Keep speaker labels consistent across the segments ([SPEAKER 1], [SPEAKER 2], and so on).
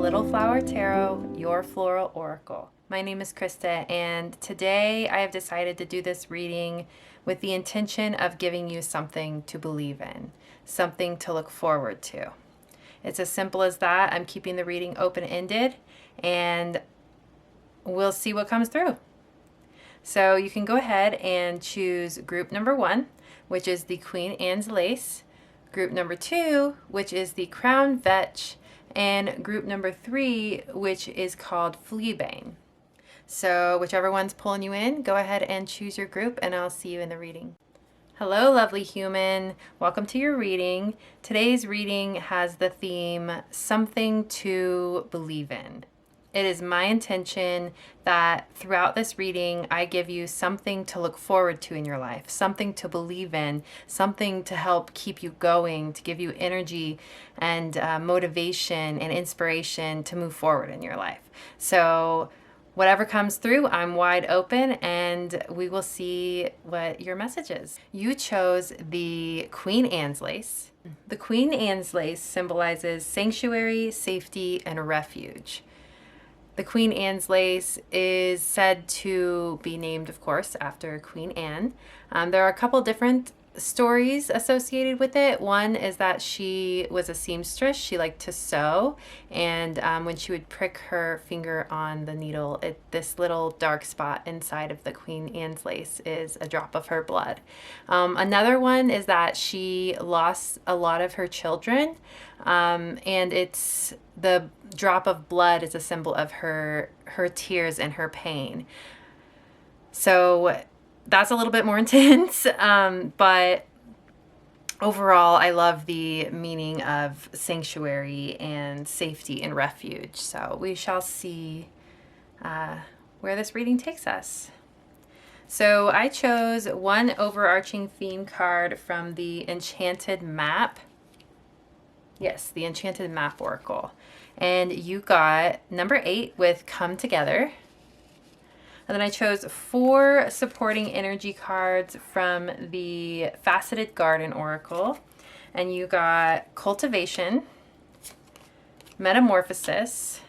[SPEAKER 1] Little Flower Tarot, your floral oracle. My name is Krista, and today I have decided to do this reading with the intention of giving you something to believe in, something to look forward to. It's as simple as that. I'm keeping the reading open-ended, and we'll see what comes through. So you can go ahead and choose group number 1, which is the Queen Anne's Lace, group number 2, which is the Crown Vetch, and group number 3, which is called Fleabane. So whichever one's pulling you in, go ahead and choose your group, and I'll see you in the reading. Hello, lovely human. Welcome to your reading. Today's reading has the theme, something to believe in. It is my intention that throughout this reading, I give you something to look forward to in your life, something to believe in, something to help keep you going, to give you energy and motivation and inspiration to move forward in your life. So whatever comes through, I'm wide open, and we will see what your message is. You chose the Queen Anne's Lace. The Queen Anne's Lace symbolizes sanctuary, safety, and refuge. The Queen Anne's Lace is said to be named, of course, after Queen Anne. There are a couple different stories associated with it. One is that she was a seamstress. She liked to sew, and when she would prick her finger on the needle, this little dark spot inside of the Queen Anne's Lace is a drop of her blood. Another one is that she lost a lot of her children, and it's the drop of blood is a symbol of her tears and her pain. So that's a little bit more intense, but overall, I love the meaning of sanctuary and safety and refuge. So we shall see where this reading takes us. So I chose one overarching theme card from the Enchanted Map. Yes, the Enchanted Map Oracle. And you got number 8 with Come Together. And then I chose 4 supporting energy cards from the Faceted Garden Oracle. And you got Cultivation, Metamorphosis,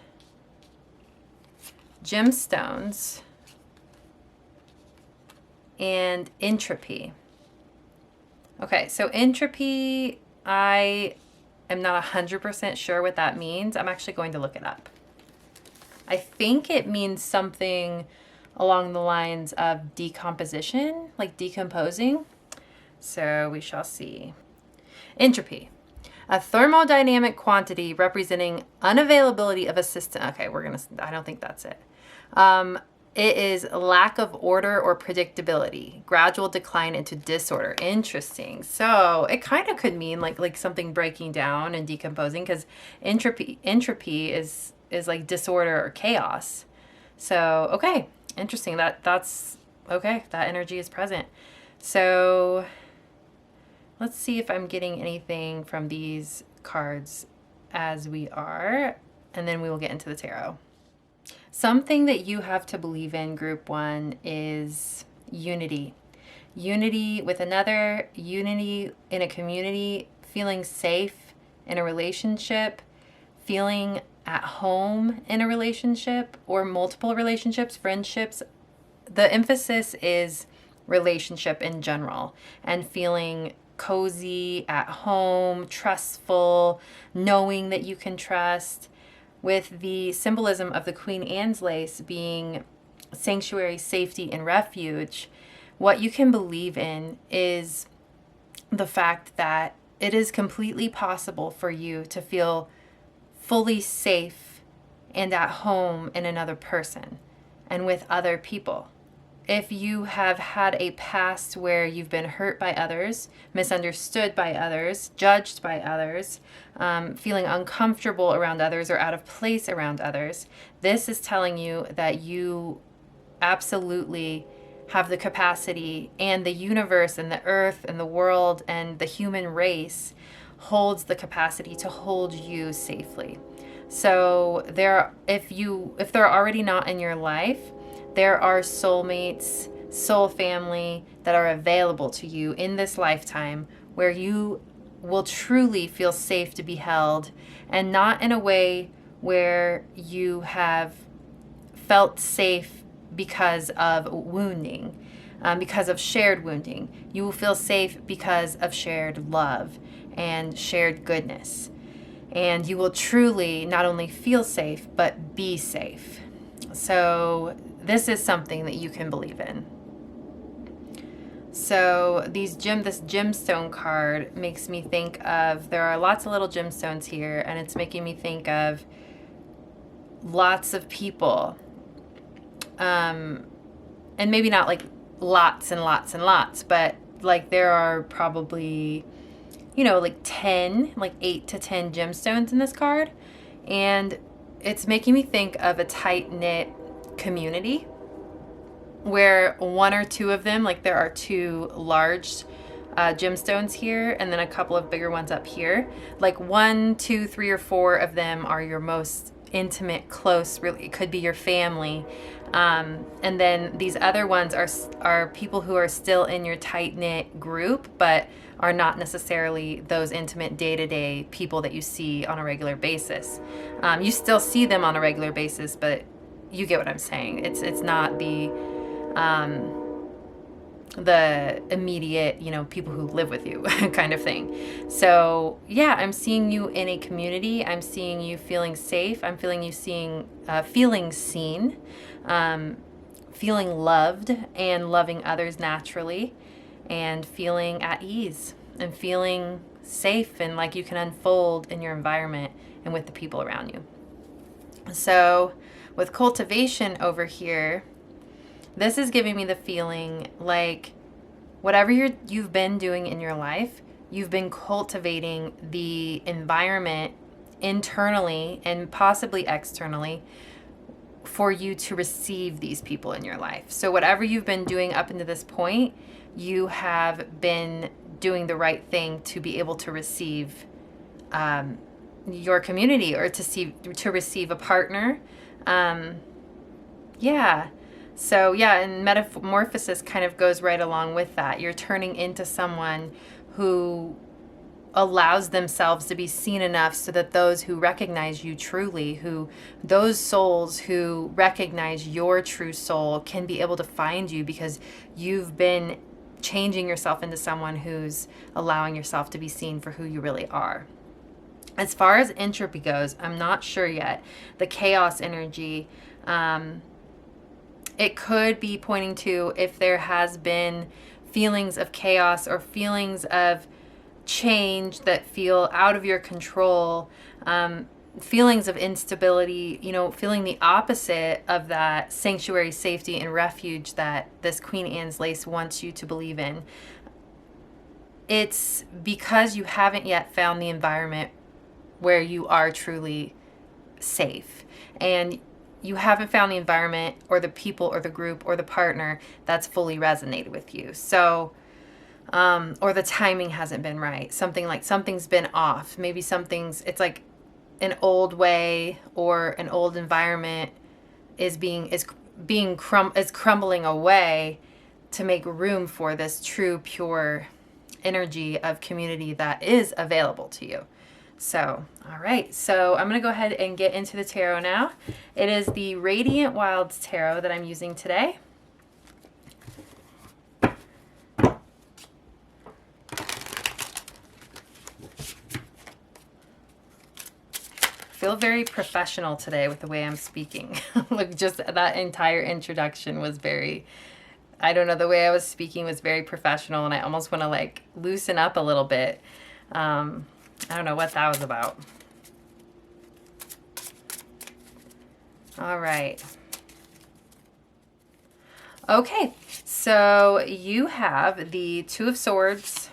[SPEAKER 1] Gemstones, and Entropy. Okay, so Entropy, I am not 100% sure what that means. I'm actually going to look it up. I think it means something along the lines of decomposition, like decomposing. So we shall see. Entropy, a thermodynamic quantity representing unavailability of a system. Okay, I don't think that's it. It is lack of order or predictability, gradual decline into disorder. Interesting. So it kind of could mean like something breaking down and decomposing, because entropy is like disorder or chaos. So, okay. Interesting. That's okay. That energy is present. So let's see if I'm getting anything from these cards as we are, and then we will get into the tarot. Something that you have to believe in, group 1, is unity. Unity with another, unity in a community, feeling safe in a relationship, feeling at home in a relationship or multiple relationships, friendships. The emphasis is relationship in general, and feeling cozy at home, trustful, knowing that you can trust, with the symbolism of the Queen Anne's Lace being sanctuary, safety, and refuge. What you can believe in is the fact that it is completely possible for you to feel fully safe and at home in another person and with other people. If you have had a past where you've been hurt by others, misunderstood by others, judged by others, feeling uncomfortable around others or out of place around others, this is telling you that you absolutely have the capacity, and the universe and the earth and the world and the human race holds the capacity to hold you safely. So if they're already not in your life, there are soulmates, soul family that are available to you in this lifetime, where you will truly feel safe to be held, and not in a way where you have felt safe because of wounding, because of shared wounding. You will feel safe because of shared love and shared goodness. And you will truly not only feel safe, but be safe. So this is something that you can believe in. So this gemstone card makes me think of, there are lots of little gemstones here, and it's making me think of lots of people. And maybe not like lots and lots and lots, but like there are probably, like 8 to 10 gemstones in this card. And it's making me think of a tight-knit community where one or two of them, like there are 2 large gemstones here and then a couple of bigger ones up here. Like 1, 2, 3, or 4 of them are your most intimate, close, really, it could be your family. And then these other ones are people who are still in your tight-knit group, but are not necessarily those intimate day-to-day people that you see on a regular basis. You still see them on a regular basis, but you get what I'm saying. It's not the immediate, people who live with you kind of thing. So yeah, I'm seeing you in a community. I'm seeing you feeling safe. I'm feeling you feeling seen, feeling loved and loving others naturally, and feeling at ease and feeling safe and like you can unfold in your environment and with the people around you. So with cultivation over here, this is giving me the feeling like whatever you've been doing in your life, you've been cultivating the environment internally and possibly externally for you to receive these people in your life. So whatever you've been doing up until this point, you have been doing the right thing to be able to receive your community, or to receive a partner. So yeah, and metamorphosis kind of goes right along with that. You're turning into someone who allows themselves to be seen enough so that those who recognize you truly, those souls who recognize your true soul, can be able to find you because you've been changing yourself into someone who's allowing yourself to be seen for who you really are. As far as entropy goes, I'm not sure yet. The chaos energy, it could be pointing to if there has been feelings of chaos or feelings of change that feel out of your control, feelings of instability, feeling the opposite of that sanctuary, safety, and refuge that this Queen Anne's lace wants you to believe in. It's because you haven't yet found the environment where you are truly safe, and you haven't found the environment or the people or the group or the partner that's fully resonated with you. So or the timing hasn't been right. Something's been off. Maybe it's like an old way or an old environment is crumbling away to make room for this true, pure energy of community that is available to you. So, all right. So I'm going to go ahead and get into the tarot now. It is the Radiant Wilds Tarot that I'm using today. I feel very professional today with the way I'm speaking. Like just that entire introduction was very, I don't know, the way I was speaking was very professional, and I almost want to like loosen up a little bit. I don't know what that was about. All right. Okay, so you have the Two of Swords,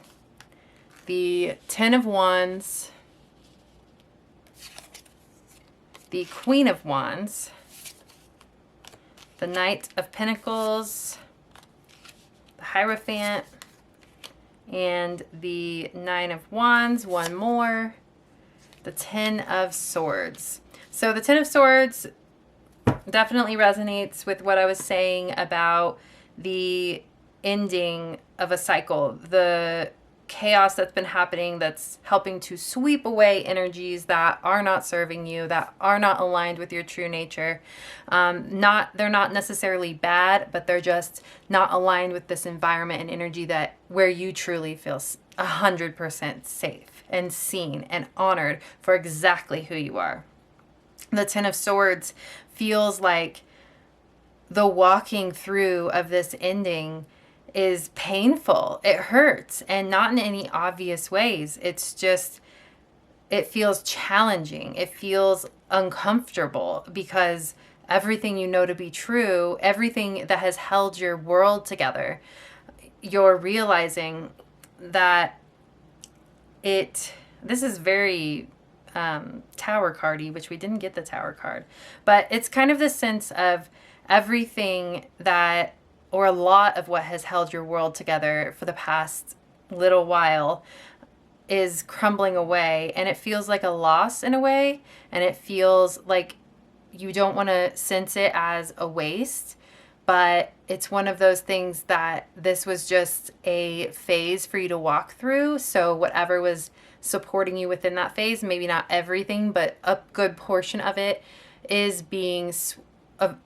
[SPEAKER 1] the Ten of Wands, the Queen of Wands, the Knight of Pentacles, the Hierophant, and the Nine of Wands, one more, the Ten of Swords. So the Ten of Swords definitely resonates with what I was saying about the ending of a cycle. The chaos that's been happening that's helping to sweep away energies that are not serving you, that are not aligned with your true nature. They're not necessarily bad, but they're just not aligned with this environment and energy that where you truly feel 100% safe and seen and honored for exactly who you are. The Ten of Swords feels like the walking through of this ending is painful. It hurts, and not in any obvious ways. It's just, it feels challenging. It feels uncomfortable because everything you know to be true, everything that has held your world together, you're realizing that this is very Tower cardy, which we didn't get the Tower card, but it's kind of the sense of everything that, or a lot of what has held your world together for the past little while is crumbling away, and it feels like a loss in a way, and it feels like you don't want to sense it as a waste, but it's one of those things that this was just a phase for you to walk through. So whatever was supporting you within that phase, maybe not everything, but a good portion of it is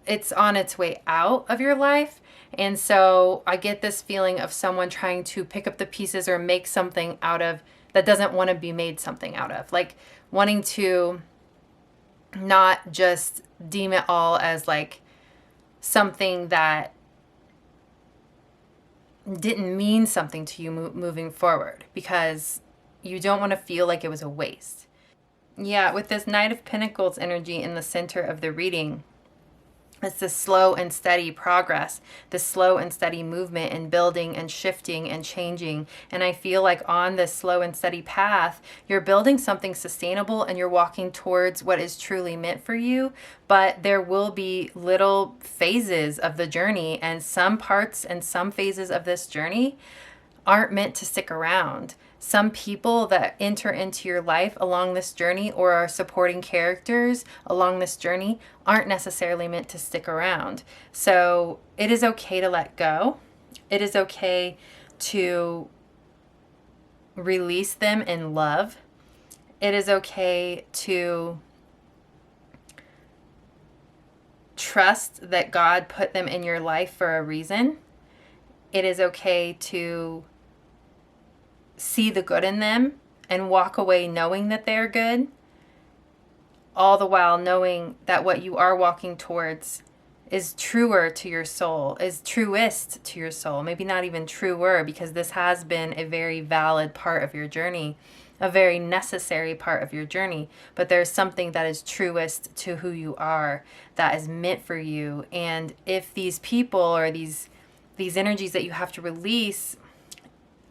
[SPEAKER 1] it's on its way out of your life. And so I get this feeling of someone trying to pick up the pieces or make something out of that doesn't want to be made something out of, like wanting to not just deem it all as like something that didn't mean something to you moving forward, because you don't want to feel like it was a waste. Yeah, with this Knight of Pentacles energy in the center of the reading, it's the slow and steady progress, the slow and steady movement and building and shifting and changing. And I feel like on this slow and steady path, you're building something sustainable and you're walking towards what is truly meant for you. But there will be little phases of the journey, and some parts and some phases of this journey aren't meant to stick around. Some people that enter into your life along this journey or are supporting characters along this journey aren't necessarily meant to stick around. So it is okay to let go. It is okay to release them in love. It is okay to trust that God put them in your life for a reason. It is okay to see the good in them and walk away knowing that they're good, all the while knowing that what you are walking towards is truer to your soul, is truest to your soul. Maybe not even truer, because this has been a very valid part of your journey, a very necessary part of your journey, but there's something that is truest to who you are, that is meant for you. And if these people or these energies that you have to release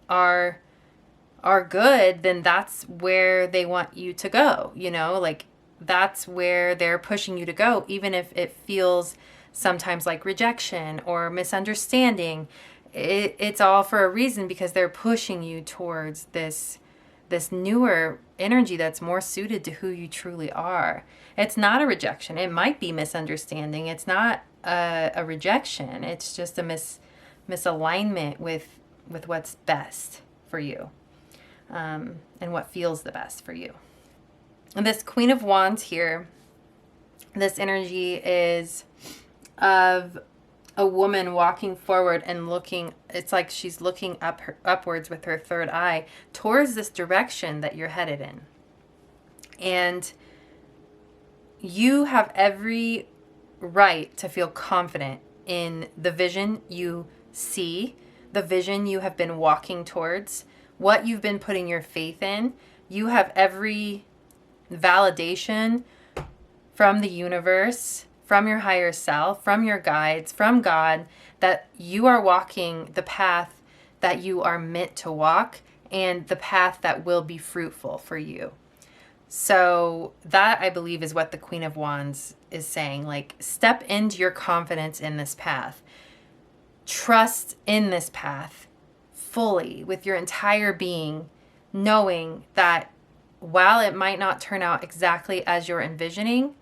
[SPEAKER 1] are good, then that's where they want you to go, like that's where they're pushing you to go, even if it feels sometimes like rejection or misunderstanding. It's all for a reason, because they're pushing you towards this newer energy that's more suited to who you truly are. It's not a rejection. It might be misunderstanding. It's not a rejection. It's just a misalignment with what's best for you. And what feels the best for you. And this Queen of Wands here, this energy is of a woman walking forward and looking, it's like she's looking upwards with her third eye towards this direction that you're headed in. And you have every right to feel confident in the vision you see, the vision you have been walking towards, what you've been putting your faith in. You have every validation from the universe, from your higher self, from your guides, from God, that you are walking the path that you are meant to walk, and the path that will be fruitful for you. So that, I believe, is what the Queen of Wands is saying. Like, step into your confidence in this path. Trust in this path fully with your entire being, knowing that while it might not turn out exactly as you're envisioning,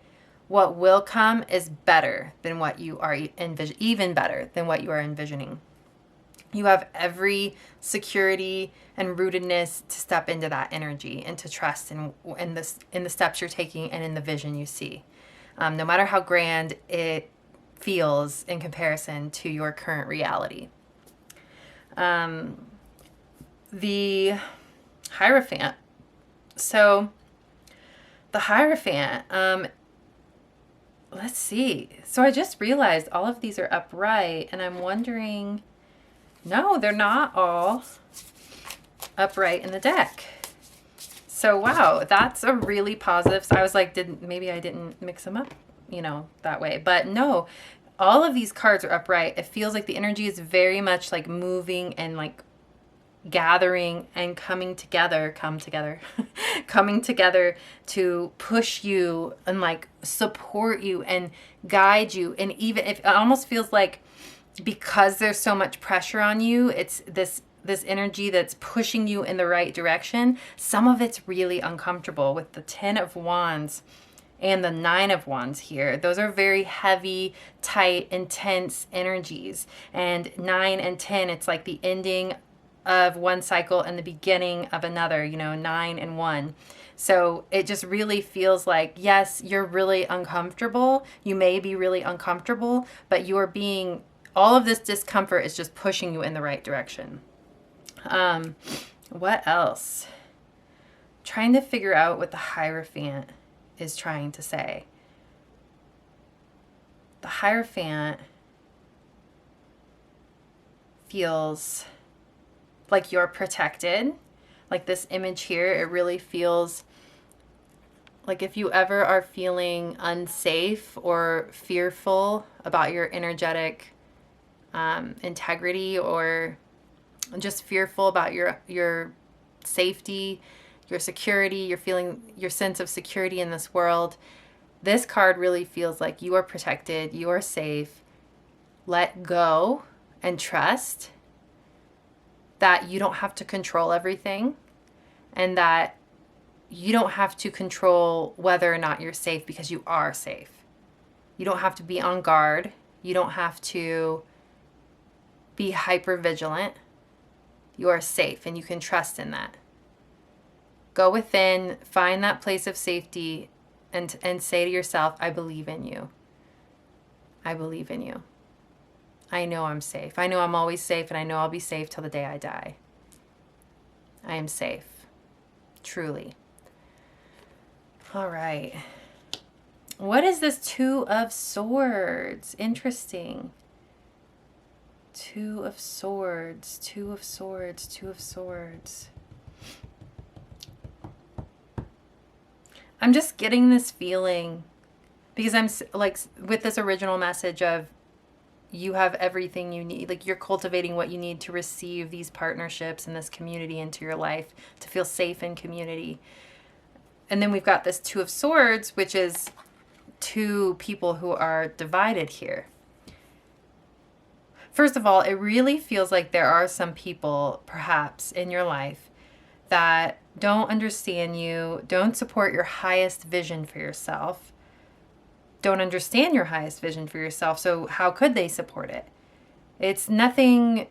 [SPEAKER 1] what will come is better than what you are even better than what you are envisioning. You have every security and rootedness to step into that energy and to trust in the steps you're taking and in the vision you see. No matter how grand it feels in comparison to your current reality. The Hierophant. So the Hierophant, let's see. So I just realized all of these are upright, and I'm wondering, no, they're not all upright in the deck. So wow, that's a really positive. So I was like, maybe I didn't mix them up, that way. But no, all of these cards are upright. It feels like the energy is very much like moving and like gathering and coming together coming together to push you and like support you and guide you. And even if it almost feels like, because there's so much pressure on you, it's this energy that's pushing you in the right direction. Some of it's really uncomfortable. With the 10 of Wands and the 9 of Wands here, those are very heavy, tight, intense energies. And 9 and 10, it's like the ending of one cycle and the beginning of another, 9 and 1. So it just really feels like, yes, you're really uncomfortable. You may be really uncomfortable, but all of this discomfort is just pushing you in the right direction. What else? Trying to figure out what the Hierophant is trying to say. The Hierophant feels like you're protected. Like this image here, it really feels like if you ever are feeling unsafe or fearful about your energetic integrity, or just fearful about your safety, your security, your sense of security in this world, this card really feels like you are protected, you are safe. Let go and trust that you don't have to control everything, and that you don't have to control whether or not you're safe, because you are safe. You don't have to be on guard. You don't have to be hyper vigilant. You are safe, and you can trust in that. Go within, find that place of safety, and say to yourself, I believe in you. I believe in you. I know I'm safe. I know I'm always safe, and I know I'll be safe till the day I die. I am safe. Truly. All right. What is this 2 of Swords? Interesting. 2 of Swords, 2 of Swords, 2 of Swords. I'm just getting this feeling, because I'm like with this original message of you have everything you need. Like you're cultivating what you need to receive these partnerships and this community into your life, to feel safe in community. And then we've got this 2 of Swords, which is 2 people who are divided here. First of all, it really feels like there are some people perhaps in your life that don't understand you, don't support your highest vision for yourself, don't understand your highest vision for yourself. So how could they support it? It's nothing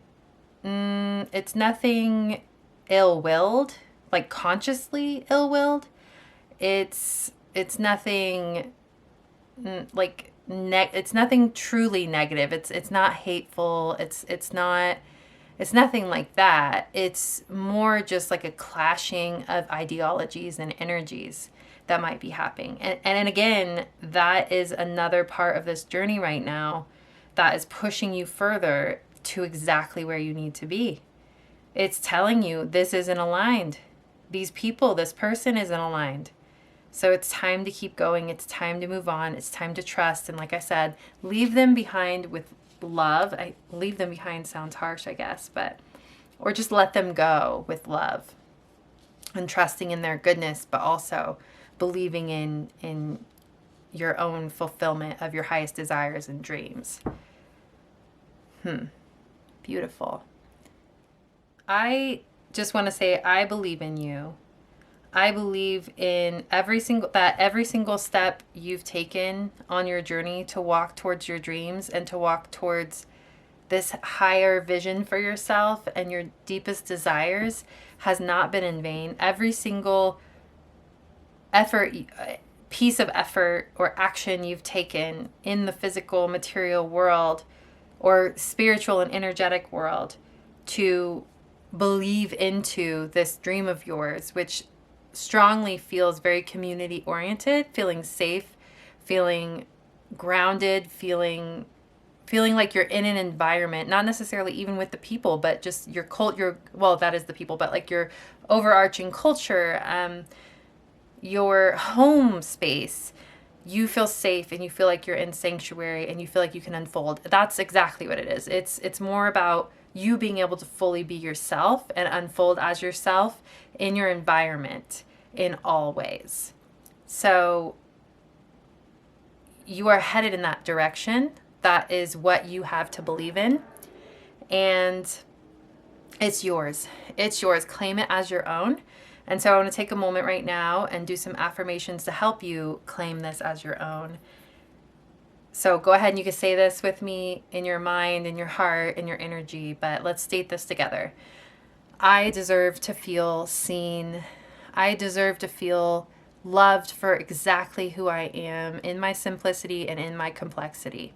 [SPEAKER 1] ill-willed, like consciously ill-willed. It's nothing like it's nothing truly negative. It's not hateful. It's nothing like that. It's more just like a clashing of ideologies and energies that might be happening. And again, that is another part of this journey right now that is pushing you further to exactly where you need to be. It's telling you this isn't aligned. These people, this person isn't aligned. So it's time to keep going. It's time to move on. It's time to trust. And like I said, leave them behind with love. Leave them behind sounds harsh, I guess, or just let them go with love and trusting in their goodness, but also believing in your own fulfillment of your highest desires and dreams. Beautiful. I just want to say, I believe in you. I believe in every single step you've taken on your journey to walk towards your dreams and to walk towards this higher vision for yourself and your deepest desires has not been in vain. Every single effort, piece of effort or action you've taken in the physical material world or spiritual and energetic world to believe into this dream of yours, which strongly feels very community oriented, feeling safe, feeling grounded, feeling like you're in an environment, not necessarily even with the people, but just your culture. Well, that is the people, but like your overarching culture, your home space. You feel safe and you feel like you're in sanctuary and you feel like you can unfold. That's exactly what it is. It's more about you being able to fully be yourself and unfold as yourself in your environment in all ways. So you are headed in that direction. That is what you have to believe in. And it's yours. It's yours. Claim it as your own. And so I want to take a moment right now and do some affirmations to help you claim this as your own. So go ahead and you can say this with me in your mind, in your heart, in your energy, but let's state this together. I deserve to feel seen. I deserve to feel loved for exactly who I am, in my simplicity and in my complexity.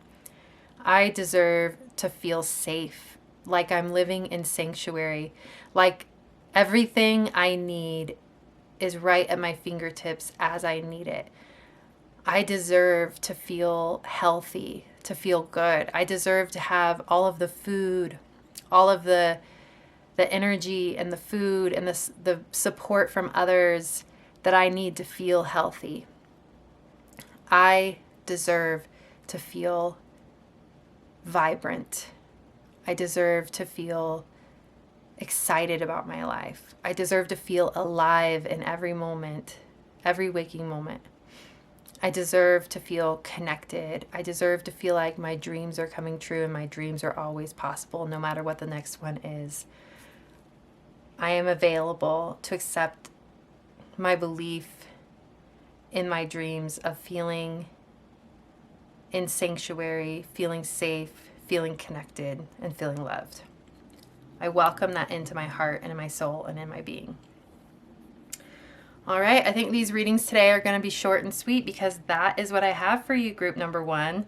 [SPEAKER 1] I deserve to feel safe, like I'm living in sanctuary, like everything I need is right at my fingertips as I need it. I deserve to feel healthy, to feel good. I deserve to have all of the food, all of the energy and the food and the support from others that I need to feel healthy. I deserve to feel vibrant. I deserve to feel excited about my life. I deserve to feel alive in every moment, every waking moment. I deserve to feel connected. I deserve to feel like my dreams are coming true and my dreams are always possible, no matter what the next one is. I am available to accept my belief in my dreams of feeling in sanctuary, feeling safe, feeling connected, and feeling loved. I welcome that into my heart and in my soul and in my being. All right, I think these readings today are going to be short and sweet because that is what I have for you, group number 1.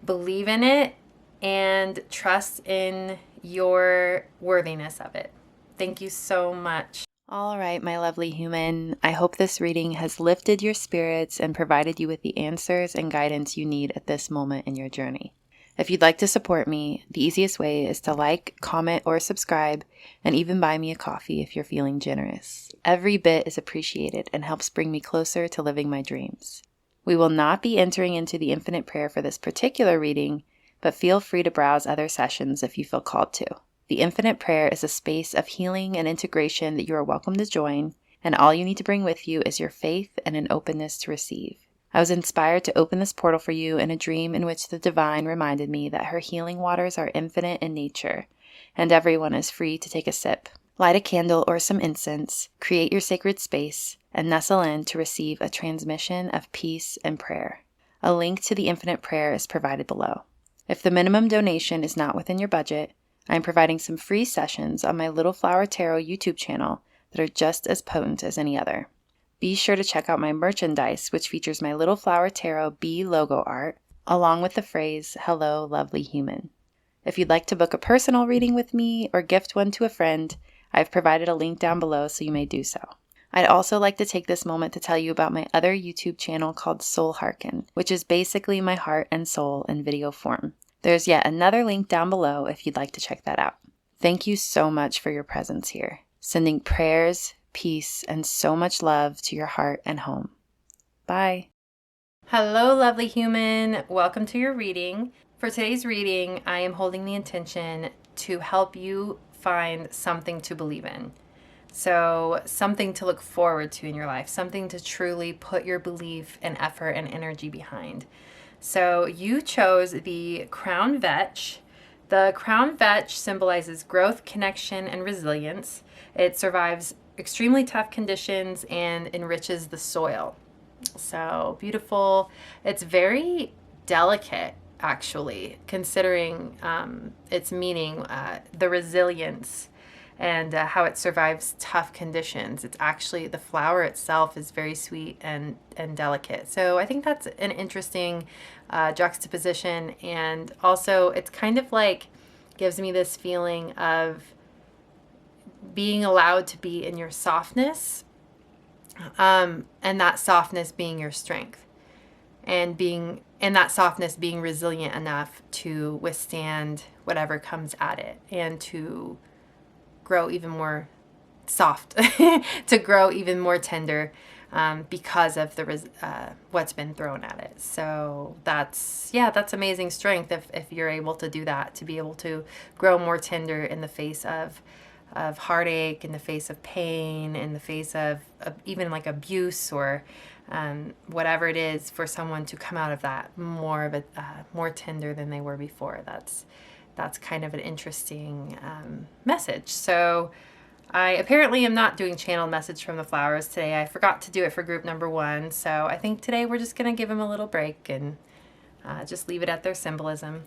[SPEAKER 1] Believe in it and trust in your worthiness of it. Thank you so much. All right, my lovely human. I hope this reading has lifted your spirits and provided you with the answers and guidance you need at this moment in your journey. If you'd like to support me, the easiest way is to like, comment, or subscribe, and even buy me a coffee if you're feeling generous. Every bit is appreciated and helps bring me closer to living my dreams. We will not be entering into the infinite prayer for this particular reading, but feel free to browse other sessions if you feel called to. The infinite prayer is a space of healing and integration that you are welcome to join, and all you need to bring with you is your faith and an openness to receive. I was inspired to open this portal for you in a dream in which the divine reminded me that her healing waters are infinite in nature, and everyone is free to take a sip. Light a candle or some incense, create your sacred space, and nestle in to receive a transmission of peace and prayer. A link to the infinite prayer is provided below. If the minimum donation is not within your budget, I am providing some free sessions on my Little Flower Tarot YouTube channel that are just as potent as any other. Be sure to check out my merchandise, which features my Little Flower Tarot B logo art, along with the phrase, "Hello, lovely human." If you'd like to book a personal reading with me or gift one to a friend, I've provided a link down below so you may do so. I'd also like to take this moment to tell you about my other YouTube channel called Soul Hearken, which is basically my heart and soul in video form. There's yet another link down below if you'd like to check that out. Thank you so much for your presence here. Sending prayers, peace, and so much love to your heart and home. Bye. Hello, lovely human. Welcome to your reading. For today's reading, I am holding the intention to help you find something to believe in. So something to look forward to in your life, something to truly put your belief and effort and energy behind. So you chose the Crown Vetch. The Crown Vetch symbolizes growth, connection, and resilience. It survives extremely tough conditions and enriches the soil. So beautiful. It's very delicate. actually, considering its meaning, the resilience and how it survives tough conditions. It's actually, the flower itself is very sweet and delicate. So I think that's an interesting juxtaposition. And also it's kind of like, gives me this feeling of being allowed to be in your softness, and that softness being your strength, and being in that softness being resilient enough to withstand whatever comes at it, and to grow even more soft, to grow even more tender, because of the what's been thrown at it. So that's amazing strength if you're able to do that, to be able to grow more tender in the face of heartache, in the face of pain, in the face of even like abuse, or whatever it is, for someone to come out of that more tender than they were before. That's kind of an interesting message. So I apparently am not doing channeled message from the flowers today. I forgot to do it for group number 1. So I think today we're just going to give them a little break and just leave it at their symbolism.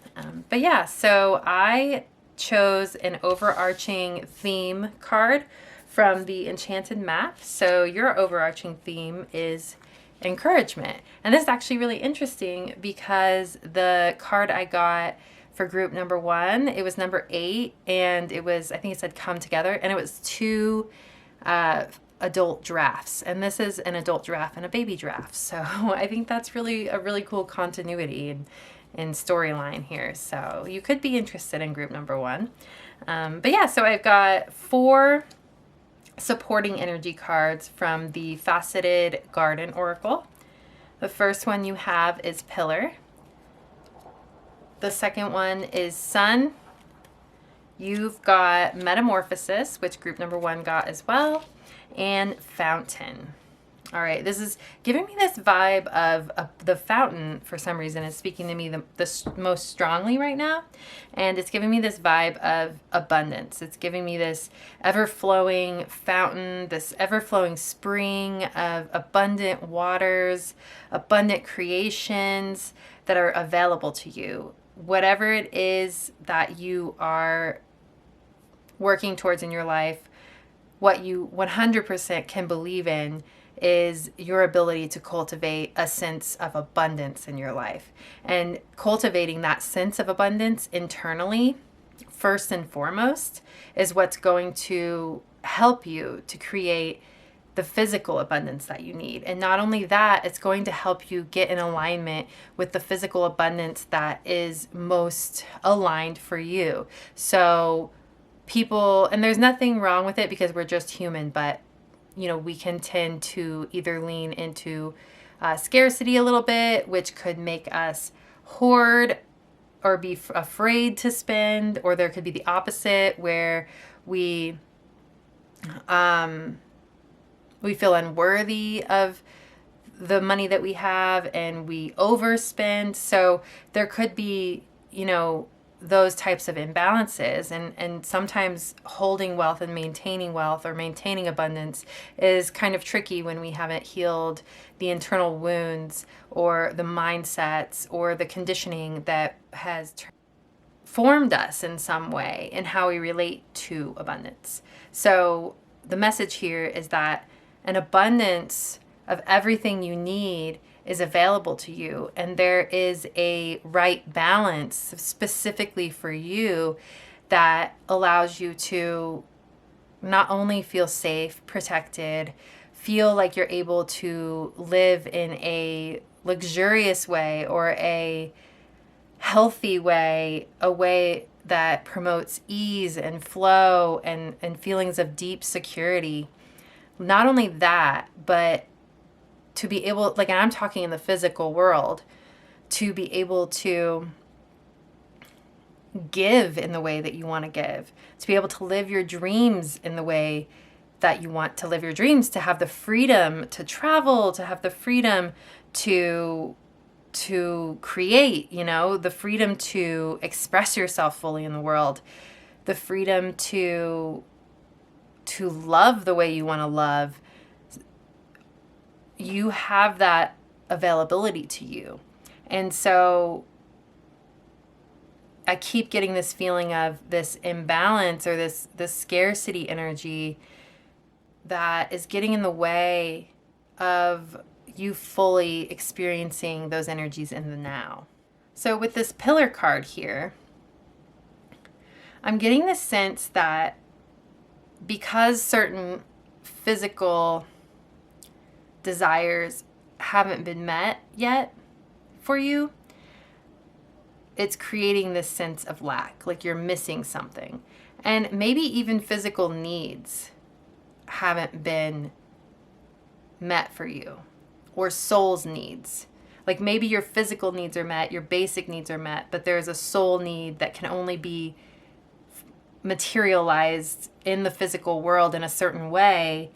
[SPEAKER 1] But yeah, so I chose an overarching theme card from the Enchanted Map. So your overarching theme is encouragement. And this is actually really interesting because the card I got for group number 1, it was number 8, and it was, I think it said come together, and it was 2 adult giraffes, and this is an adult giraffe and a baby giraffe. So I think that's really a really cool continuity and storyline here. So you could be interested in group number 1. But yeah, so I've got 4 supporting energy cards from the Faceted Garden Oracle. The first one you have is Pillar. The second one is Sun. You've got Metamorphosis, which group number 1 got as well, and Fountain. All right, this is giving me this vibe of the fountain. For some reason, is speaking to me the most strongly right now, and it's giving me this vibe of abundance. It's giving me this ever-flowing fountain, this ever-flowing spring of abundant waters, abundant creations that are available to you. Whatever it is that you are working towards in your life, what you 100% can believe in is your ability to cultivate a sense of abundance in your life. And cultivating that sense of abundance internally, first and foremost, is what's going to help you to create the physical abundance that you need. And not only that, it's going to help you get in alignment with the physical abundance that is most aligned for you. So people, and there's nothing wrong with it because we're just human, but you know, we can tend to either lean into scarcity a little bit, which could make us hoard or be afraid to spend, or there could be the opposite where we feel unworthy of the money that we have and we overspend. So there could be, you know, those types of imbalances, and sometimes holding wealth and maintaining wealth or maintaining abundance is kind of tricky when we haven't healed the internal wounds or the mindsets or the conditioning that has formed us in some way in how we relate to abundance. So the message here is that an abundance of everything you need is available to you, and there is a right balance specifically for you that allows you to not only feel safe, protected, feel like you're able to live in a luxurious way or a healthy way, a way that promotes ease and flow and feelings of deep security. Not only that, but to be able, like, and I'm talking in the physical world, to be able to give in the way that you want to give, to be able to live your dreams in the way that you want to live your dreams, to have the freedom to travel, to have the freedom to create, you know, the freedom to express yourself fully in the world, the freedom to love the way you want to love. You have that availability to you. And so I keep getting this feeling of this imbalance or this scarcity energy that is getting in the way of you fully experiencing those energies in the now. So with this pillar card here, I'm getting the sense that because certain physical desires haven't been met yet for you, it's creating this sense of lack, like you're missing something. And maybe even physical needs haven't been met for you, or soul's needs. Like maybe your physical needs are met, your basic needs are met, but there's a soul need that can only be materialized in the physical world in a certain way.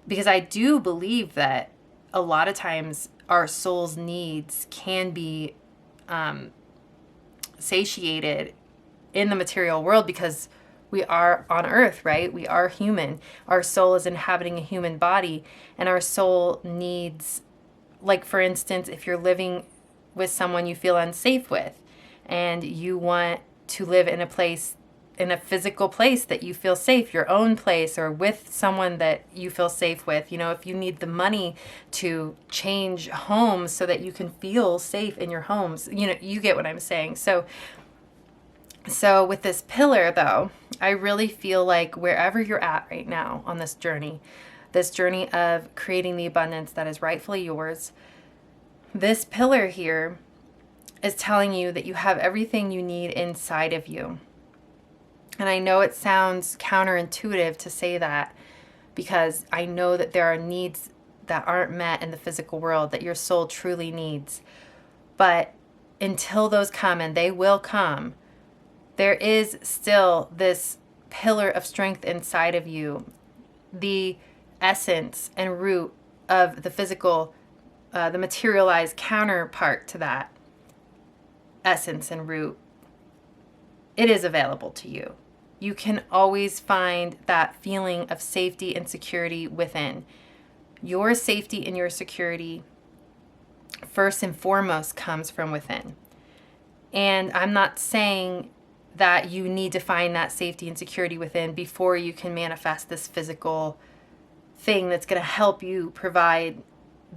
[SPEAKER 1] Because I do believe that a lot of times our soul's needs can be satiated in the material world because we are on earth, right? We are human. Our soul is inhabiting a human body, and our soul needs, like for instance, if you're living with someone you feel unsafe with and you want to live in a place, in a physical place that you feel safe, your own place, or with someone that you feel safe with. You know, if you need the money to change homes so that you can feel safe in your homes, you know, you get what I'm saying. So with this pillar though, I really feel like wherever you're at right now on this journey of creating the abundance that is rightfully yours, this pillar here is telling you that you have everything you need inside of you. And I know it sounds counterintuitive to say that because I know that there are needs that aren't met in the physical world that your soul truly needs. But until those come, and they will come, there is still this pillar of strength inside of you, the essence and root of the physical, the materialized counterpart to that essence and root. It is available to you. You can always find that feeling of safety and security within. Your safety and your security, first and foremost, comes from within. And I'm not saying that you need to find that safety and security within before you can manifest this physical thing that's going to help you provide,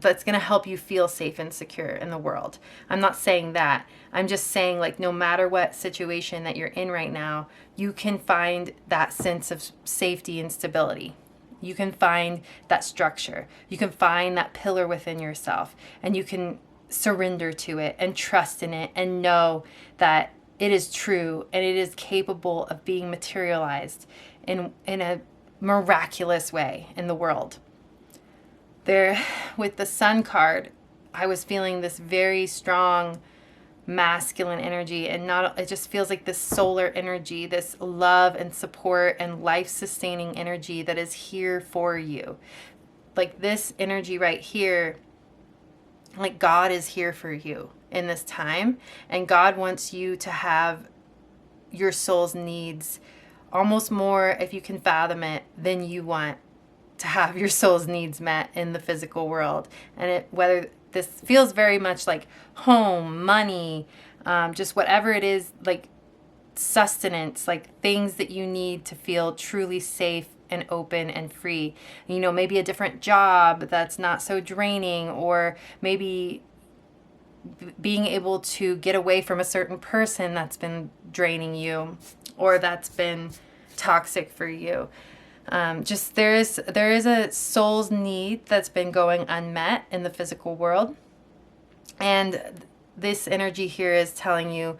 [SPEAKER 1] that's going to help you feel safe and secure in the world. I'm not saying that. I'm just saying, like, no matter what situation that you're in right now, you can find that sense of safety and stability. You can find that structure. You can find that pillar within yourself, and you can surrender to it and trust in it and know that it is true and it is capable of being materialized in a miraculous way in the world. There, with the Sun card, I was feeling this very strong masculine energy, and it just feels like this solar energy, this love and support and life-sustaining energy that is here for you. Like this energy right here, like God is here for you in this time, and God wants you to have your soul's needs almost more, if you can fathom it, than you want to have your soul's needs met in the physical world. And whether this feels very much like home, money, just whatever it is, like sustenance, like things that you need to feel truly safe and open and free. You know, maybe a different job that's not so draining, or maybe being able to get away from a certain person that's been draining you or that's been toxic for you. Just there is a soul's need that's been going unmet in the physical world. And this energy here is telling you,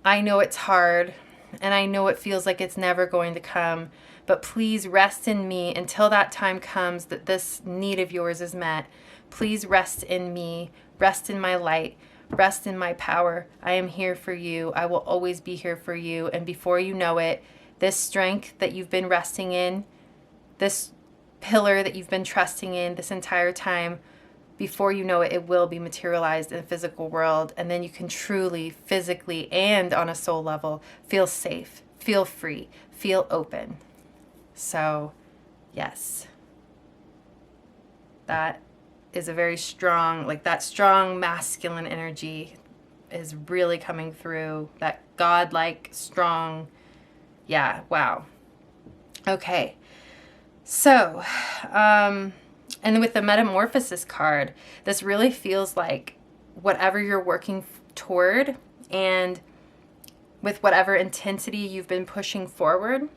[SPEAKER 1] I know it's hard and I know it feels like it's never going to come, but please rest in me until that time comes that this need of yours is met. Please rest in me, rest in my light, rest in my power. I am here for you. I will always be here for you. And before you know it, this strength that you've been resting in, this pillar that you've been trusting in this entire time, before you know it, it will be materialized in the physical world. And then you can truly, physically, and on a soul level, feel safe, feel free, feel open. So, yes, that is a very strong, like that strong masculine energy is really coming through. That God-like, strong, yeah, wow. Okay, so, and with the Metamorphosis card, this really feels like whatever you're working toward, and with whatever intensity you've been pushing forward,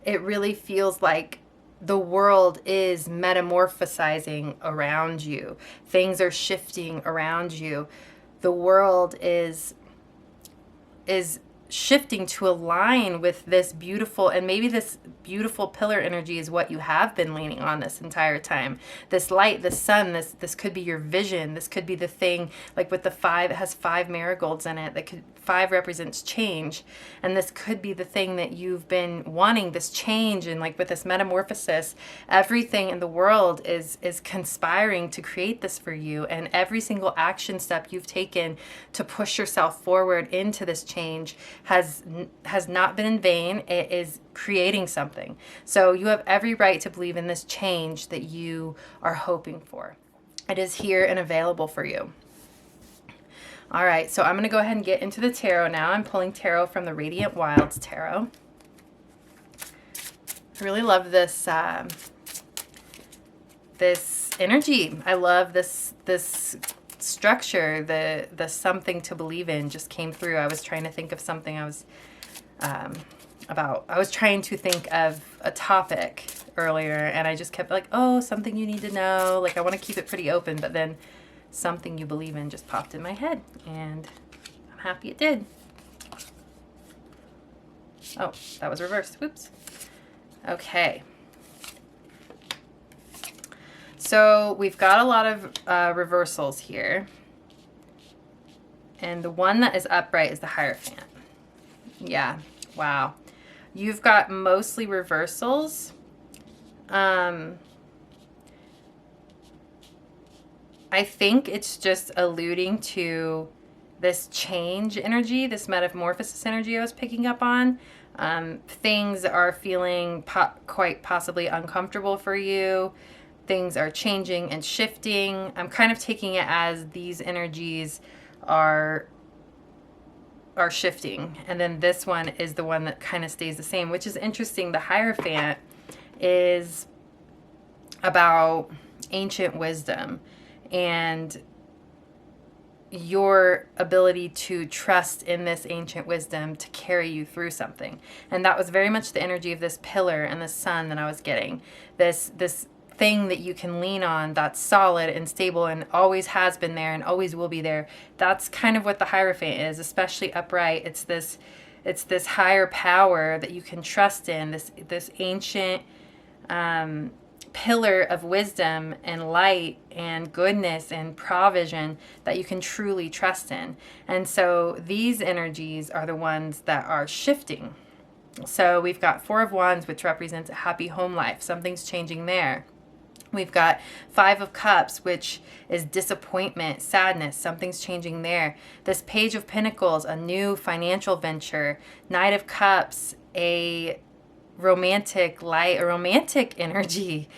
[SPEAKER 1] it really feels like the world is metamorphosizing around you. Things are shifting around you. The world is shifting to align with this beautiful, and maybe this beautiful pillar energy is what you have been leaning on this entire time. This light, this sun, this could be your vision. This could be the thing, like with the 5, it has 5 marigolds in it. 5 represents change, and this could be the thing that you've been wanting, this change. And like with this metamorphosis, everything in the world is conspiring to create this for you, and every single action step you've taken to push yourself forward into this change has not been in vain. It is creating something. So you have every right to believe in this change that you are hoping for. It is here and available for you. All right, so I'm going to go ahead and get into the tarot now. I'm pulling tarot from the Radiant Wilds Tarot. I really love this this energy. I love this structure. The something to believe in just came through. I was trying to think of something I was trying to think of a topic earlier, and I just kept like, oh, something you need to know. Like, I want to keep it pretty open, but then something you believe in just popped in my head, and I'm happy it did. Oh, that was reversed. Whoops. Okay. So we've got a lot of reversals here. And the one that is upright is the Hierophant. Yeah. Wow. You've got mostly reversals. I think it's just alluding to this change energy, this metamorphosis energy I was picking up on. Things are feeling quite possibly uncomfortable for you. Things are changing and shifting. I'm kind of taking it as these energies are shifting. And then this one is the one that kind of stays the same, which is interesting. The Hierophant is about ancient wisdom and your ability to trust in this ancient wisdom to carry you through something. And that was very much the energy of this pillar and the sun that I was getting. This thing that you can lean on that's solid and stable and always has been there and always will be there. That's kind of what the Hierophant is, especially upright. It's this higher power that you can trust in, this ancient pillar of wisdom and light and goodness and provision that you can truly trust in. And so these energies are the ones that are shifting. So we've got 4 of Wands, which represents a happy home life. Something's changing there. We've got 5 of Cups, which is disappointment, sadness. Something's changing there. This Page of Pentacles, a new financial venture. Knight of Cups, a romantic light, a romantic energy.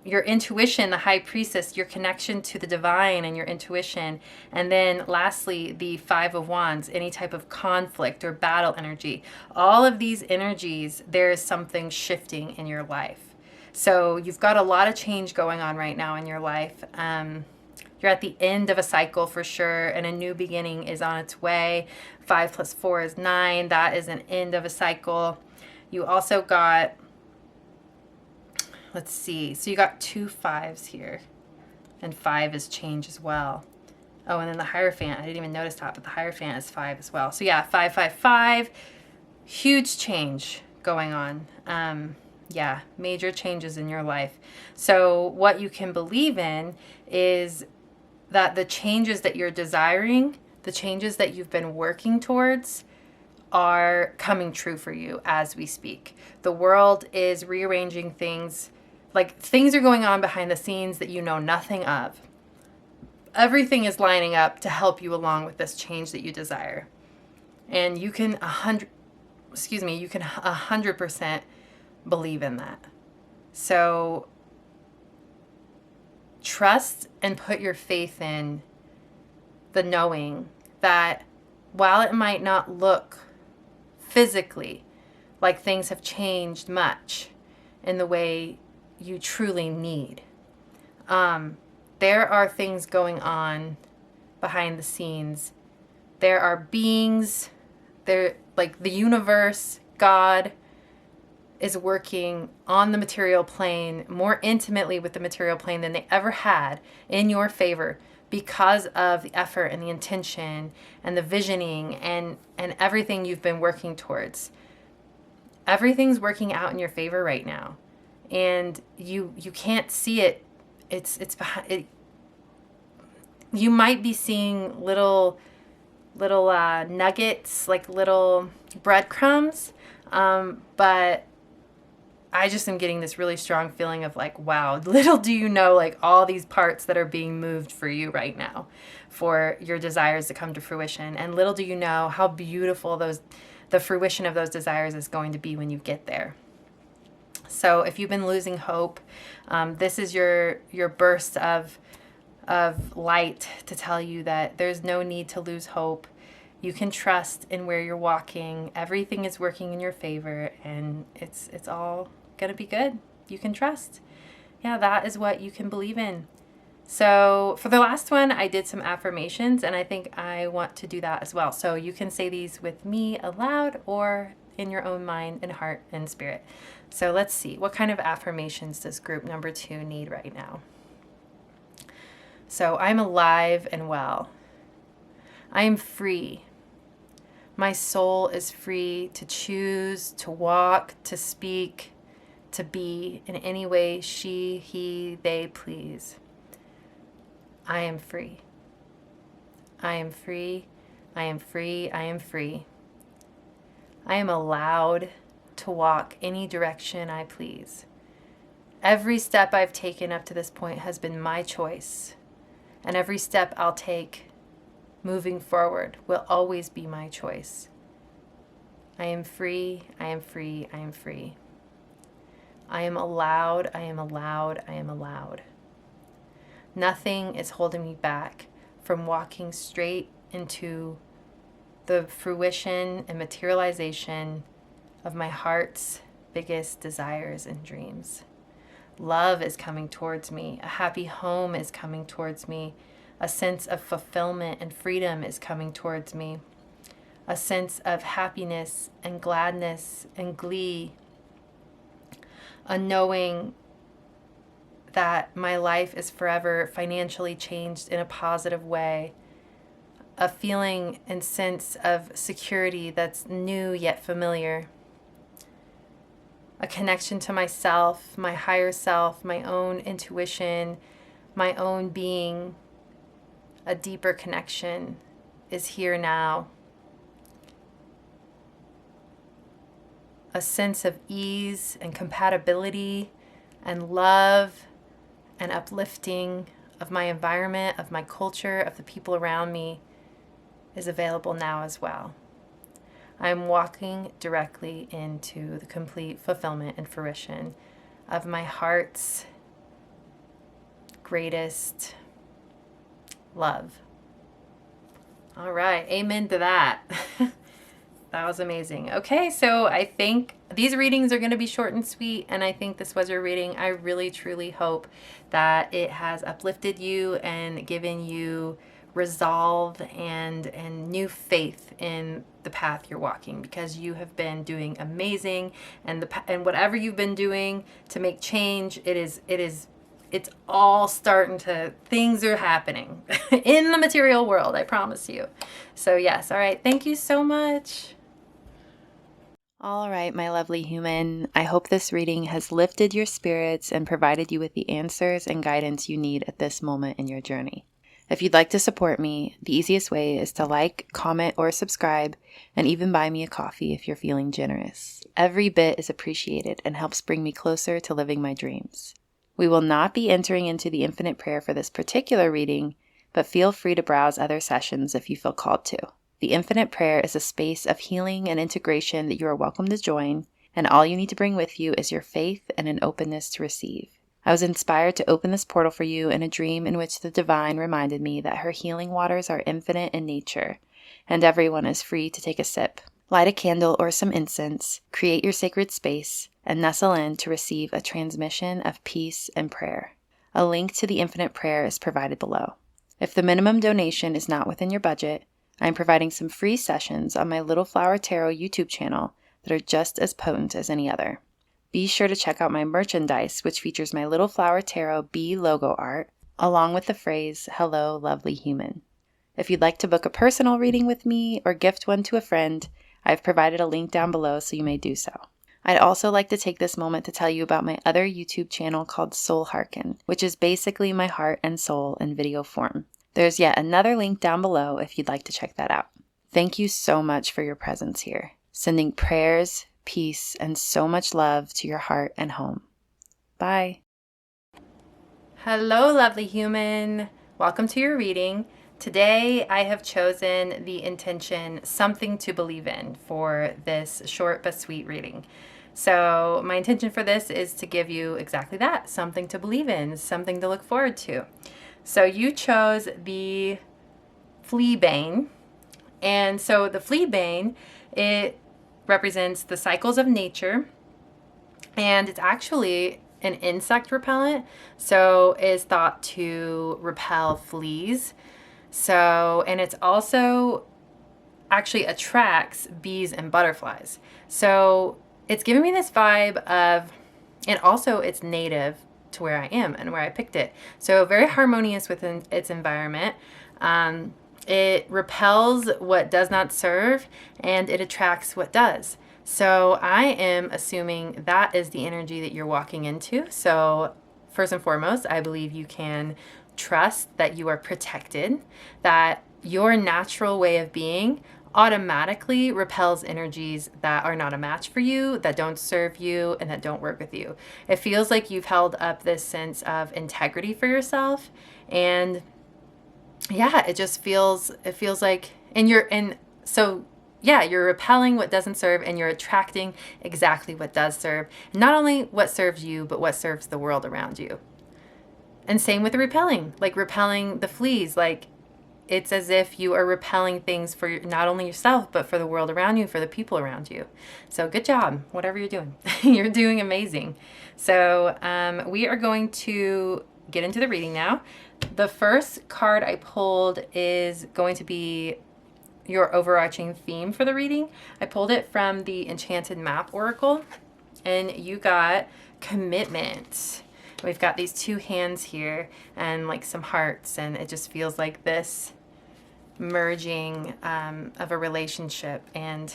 [SPEAKER 1] Your intuition, the High Priestess, your connection to the divine and your intuition. And then lastly, the 5 of Wands, any type of conflict or battle energy. All of these energies, there is something shifting in your life. So you've got a lot of change going on right now in your life. You're at the end of a cycle for sure, and a new beginning is on its way. 5 plus 4 is 9. That is an end of a cycle. You also got, let's see, so you got 2 5s here, and 5 is change as well. Oh, and then the Hierophant, I didn't even notice that, but the Hierophant is 5 as well. So yeah, 5 5 5, huge change going on. Yeah, major changes in your life. So what you can believe in is that the changes that you're desiring, the changes that you've been working towards, are coming true for you as we speak. The world is rearranging things, like things are going on behind the scenes that you know nothing of. Everything is lining up to help you along with this change that you desire. And you can 100% believe in that. So trust and put your faith in the knowing that while it might not look physically like things have changed much in the way you truly need, there are things going on behind the scenes. There are beings, there, like the universe, God is working on the material plane more intimately with the material plane than they ever had in your favor because of the effort and the intention and the visioning and everything you've been working towards. Everything's working out in your favor right now, and you can't see it. It's behind it. You might be seeing little nuggets, like little breadcrumbs, but I just am getting this really strong feeling of like, wow, little do you know, like all these parts that are being moved for you right now for your desires to come to fruition. And little do you know how beautiful the fruition of those desires is going to be when you get there. So if you've been losing hope, this is your burst of light to tell you that there's no need to lose hope. You can trust in where you're walking. Everything is working in your favor, and it's all going to be good. You can trust. Yeah, that is what you can believe in. So for the last one, I did some affirmations, and I think I want to do that as well. So you can say these with me aloud or in your own mind and heart and spirit. So let's see. What kind of affirmations does group number 2 need right now? So I'm alive and well. I am free. My soul is free to choose, to walk, to speak, to be in any way she, he, they please. I am free. I am free. I am free. I am free. I am allowed to walk any direction I please. Every step I've taken up to this point has been my choice, and every step I'll take moving forward will always be my choice. I am free, I am free, I am free. I am allowed, I am allowed, I am allowed. Nothing is holding me back from walking straight into the fruition and materialization of my heart's biggest desires and dreams. Love is coming towards me. A happy home is coming towards me. A sense of fulfillment and freedom is coming towards me. A sense of happiness and gladness and glee. A knowing that my life is forever financially changed in a positive way. A feeling and sense of security that's new yet familiar. A connection to myself, my higher self, my own intuition, my own being. A deeper connection is here now. A sense of ease and compatibility and love and uplifting of my environment, of my culture, of the people around me is available now as well. I'm walking directly into the complete fulfillment and fruition of my heart's greatest love. All right, amen to that. That was amazing. Okay, so I think these readings are going to be short and sweet, and I think this was your reading. I really, truly hope that it has uplifted you and given you resolve and new faith in the path you're walking, because you have been doing amazing, and whatever you've been doing to make change, it's all starting to, things are happening in the material world, I promise you. So yes, all right, thank you so much. All right, my lovely human, I hope this reading has lifted your spirits and provided you with the answers and guidance you need at this moment in your journey. If you'd like to support me, the easiest way is to like, comment, or subscribe, and even buy me a coffee if you're feeling generous. Every bit is appreciated and helps bring me closer to living my dreams. We will not be entering into the infinite prayer for this particular reading, but feel free to browse other sessions if you feel called to. The infinite prayer is a space of healing and integration that you are welcome to join, and all you need to bring with you is your faith and an openness to receive. I was inspired to open this portal for you in a dream in which the divine reminded me that her healing waters are infinite in nature, and everyone is free to take a sip. Light a candle or some incense, create your sacred space, and nestle in to receive a transmission of peace and prayer. A link to the infinite prayer is provided below. If the minimum donation is not within your budget, I am providing some free sessions on my Little Flower Tarot YouTube channel that are just as potent as any other. Be sure to check out my merchandise, which features my Little Flower Tarot bee logo art, along with the phrase, "Hello, lovely human." If you'd like to book a personal reading with me or gift one to a friend, I've provided a link down below so you may do so. I'd also like to take this moment to tell you about my other YouTube channel called Soul Hearken, which is basically my heart and soul in video form. There's yet another link down below if you'd like to check that out. Thank you so much for your presence here, sending prayers, peace, and so much love to your heart and home. Bye. Hello, lovely human. Welcome to your reading. Today, I have chosen the intention "something to believe in" for this short but sweet reading. So my intention for this is to give you exactly that, something to believe in, something to look forward to. So you chose the Fleabane. And so the Fleabane, it represents the cycles of nature, and it's actually an insect repellent. So is thought to repel fleas. So, and it's also actually attracts bees and butterflies. So it's giving me this vibe of, and also it's native to where I am and where I picked it. So very harmonious within its environment. It repels what does not serve and it attracts what does. So I am assuming that is the energy that you're walking into. So first and foremost, I believe you can trust that you are protected, that your natural way of being automatically repels energies that are not a match for you, that don't serve you, and that don't work with you. It feels like you've held up this sense of integrity for yourself, and yeah, it feels like, you're repelling what doesn't serve and you're attracting exactly what does serve. Not only what serves you, but what serves the world around you. And same with the repelling, like repelling the fleas. Like it's as if you are repelling things for not only yourself, but for the world around you, for the people around you. So good job, whatever you're doing. You're doing amazing. So we are going to get into the reading now. The first card I pulled is going to be your overarching theme for the reading. I pulled it from the Enchanted Map Oracle, and you got commitment. We've got these two hands here and like some hearts, and it just feels like this merging of a relationship. And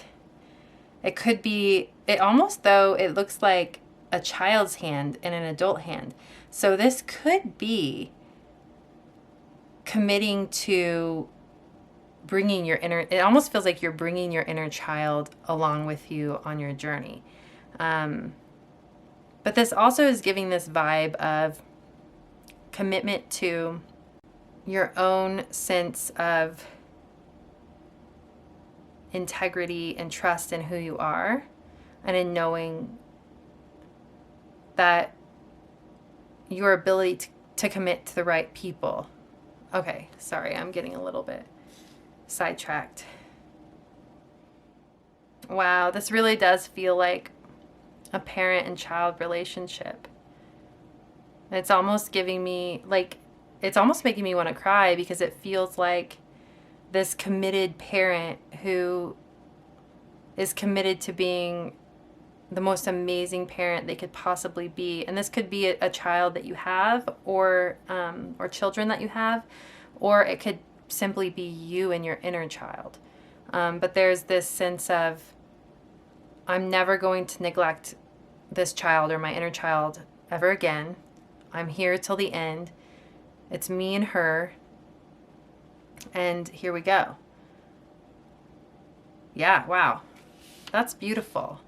[SPEAKER 1] it could be, it almost, though, it looks like a child's hand and an adult hand. So this could be committing to bringing your inner, it almost feels like you're bringing your inner child along with you on your journey. But this also is giving this vibe of commitment to your own sense of integrity and trust in who you are, and in knowing that your ability to commit to the right people. Okay, sorry, I'm getting a little bit sidetracked. Wow, this really does feel like a parent and child relationship. It's almost giving me, like, it's almost making me want to cry, because it feels like this committed parent who is committed to being the most amazing parent they could possibly be. And this could be a child that you have, or children that you have, or it could simply be you and your inner child. But there's this sense of, I'm never going to neglect this child or my inner child ever again. I'm here till the end. It's me and her. And here we go. Yeah, wow. That's beautiful.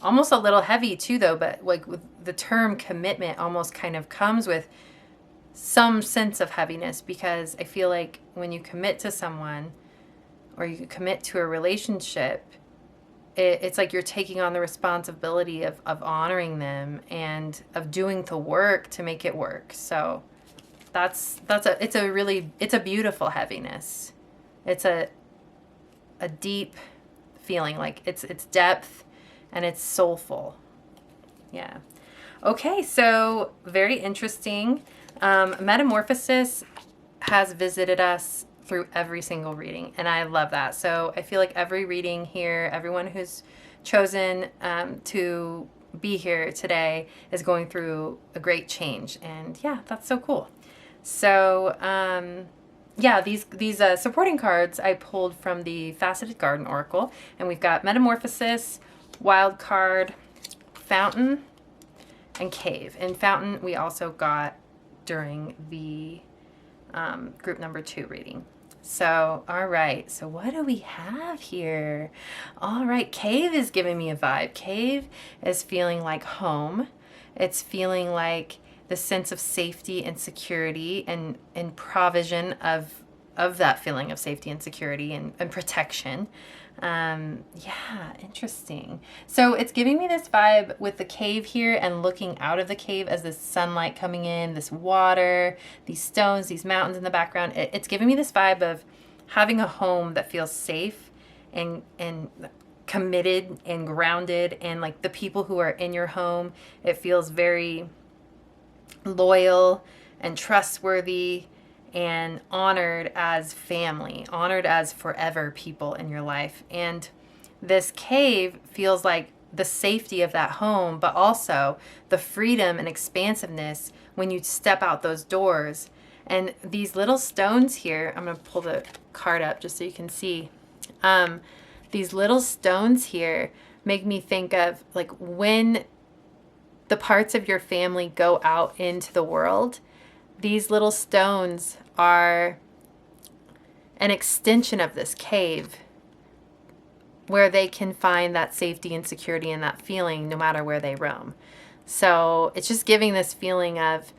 [SPEAKER 1] Almost a little heavy too, though, but like with the term commitment almost kind of comes with some sense of heaviness, because I feel like when you commit to someone, or you commit to a relationship, it's like you're taking on the responsibility of honoring them and of doing the work to make it work. So it's a beautiful heaviness. It's a deep feeling, like it's depth and it's soulful. Yeah. Okay, so very interesting. Metamorphosis has visited us through every single reading, and I love that. So I feel like every reading here, everyone who's chosen to be here today is going through a great change, and yeah, that's so cool. So yeah, these supporting cards I pulled from the Faceted Garden Oracle, and we've got Metamorphosis, Wild Card, Fountain, and Cave. And Fountain we also got during the group number 2 reading. So, all right. So what do we have here? All right. Cave is giving me a vibe. Cave is feeling like home. It's feeling like the sense of safety and security and provision of that feeling of safety and security and protection. Yeah, interesting. So it's giving me this vibe with the cave here and looking out of the cave as this sunlight coming in, this water, these stones, these mountains in the background. It's giving me this vibe of having a home that feels safe and committed and grounded, and like the people who are in your home, it feels very loyal and trustworthy and honored as family, honored as forever people in your life. And this cave feels like the safety of that home, but also the freedom and expansiveness when you step out those doors. And these little stones here, I'm going to pull the card up just so you can see. These little stones here make me think of like when the parts of your family go out into the world, these little stones are an extension of this cave where they can find that safety and security and that feeling no matter where they roam. So it's just giving this feeling of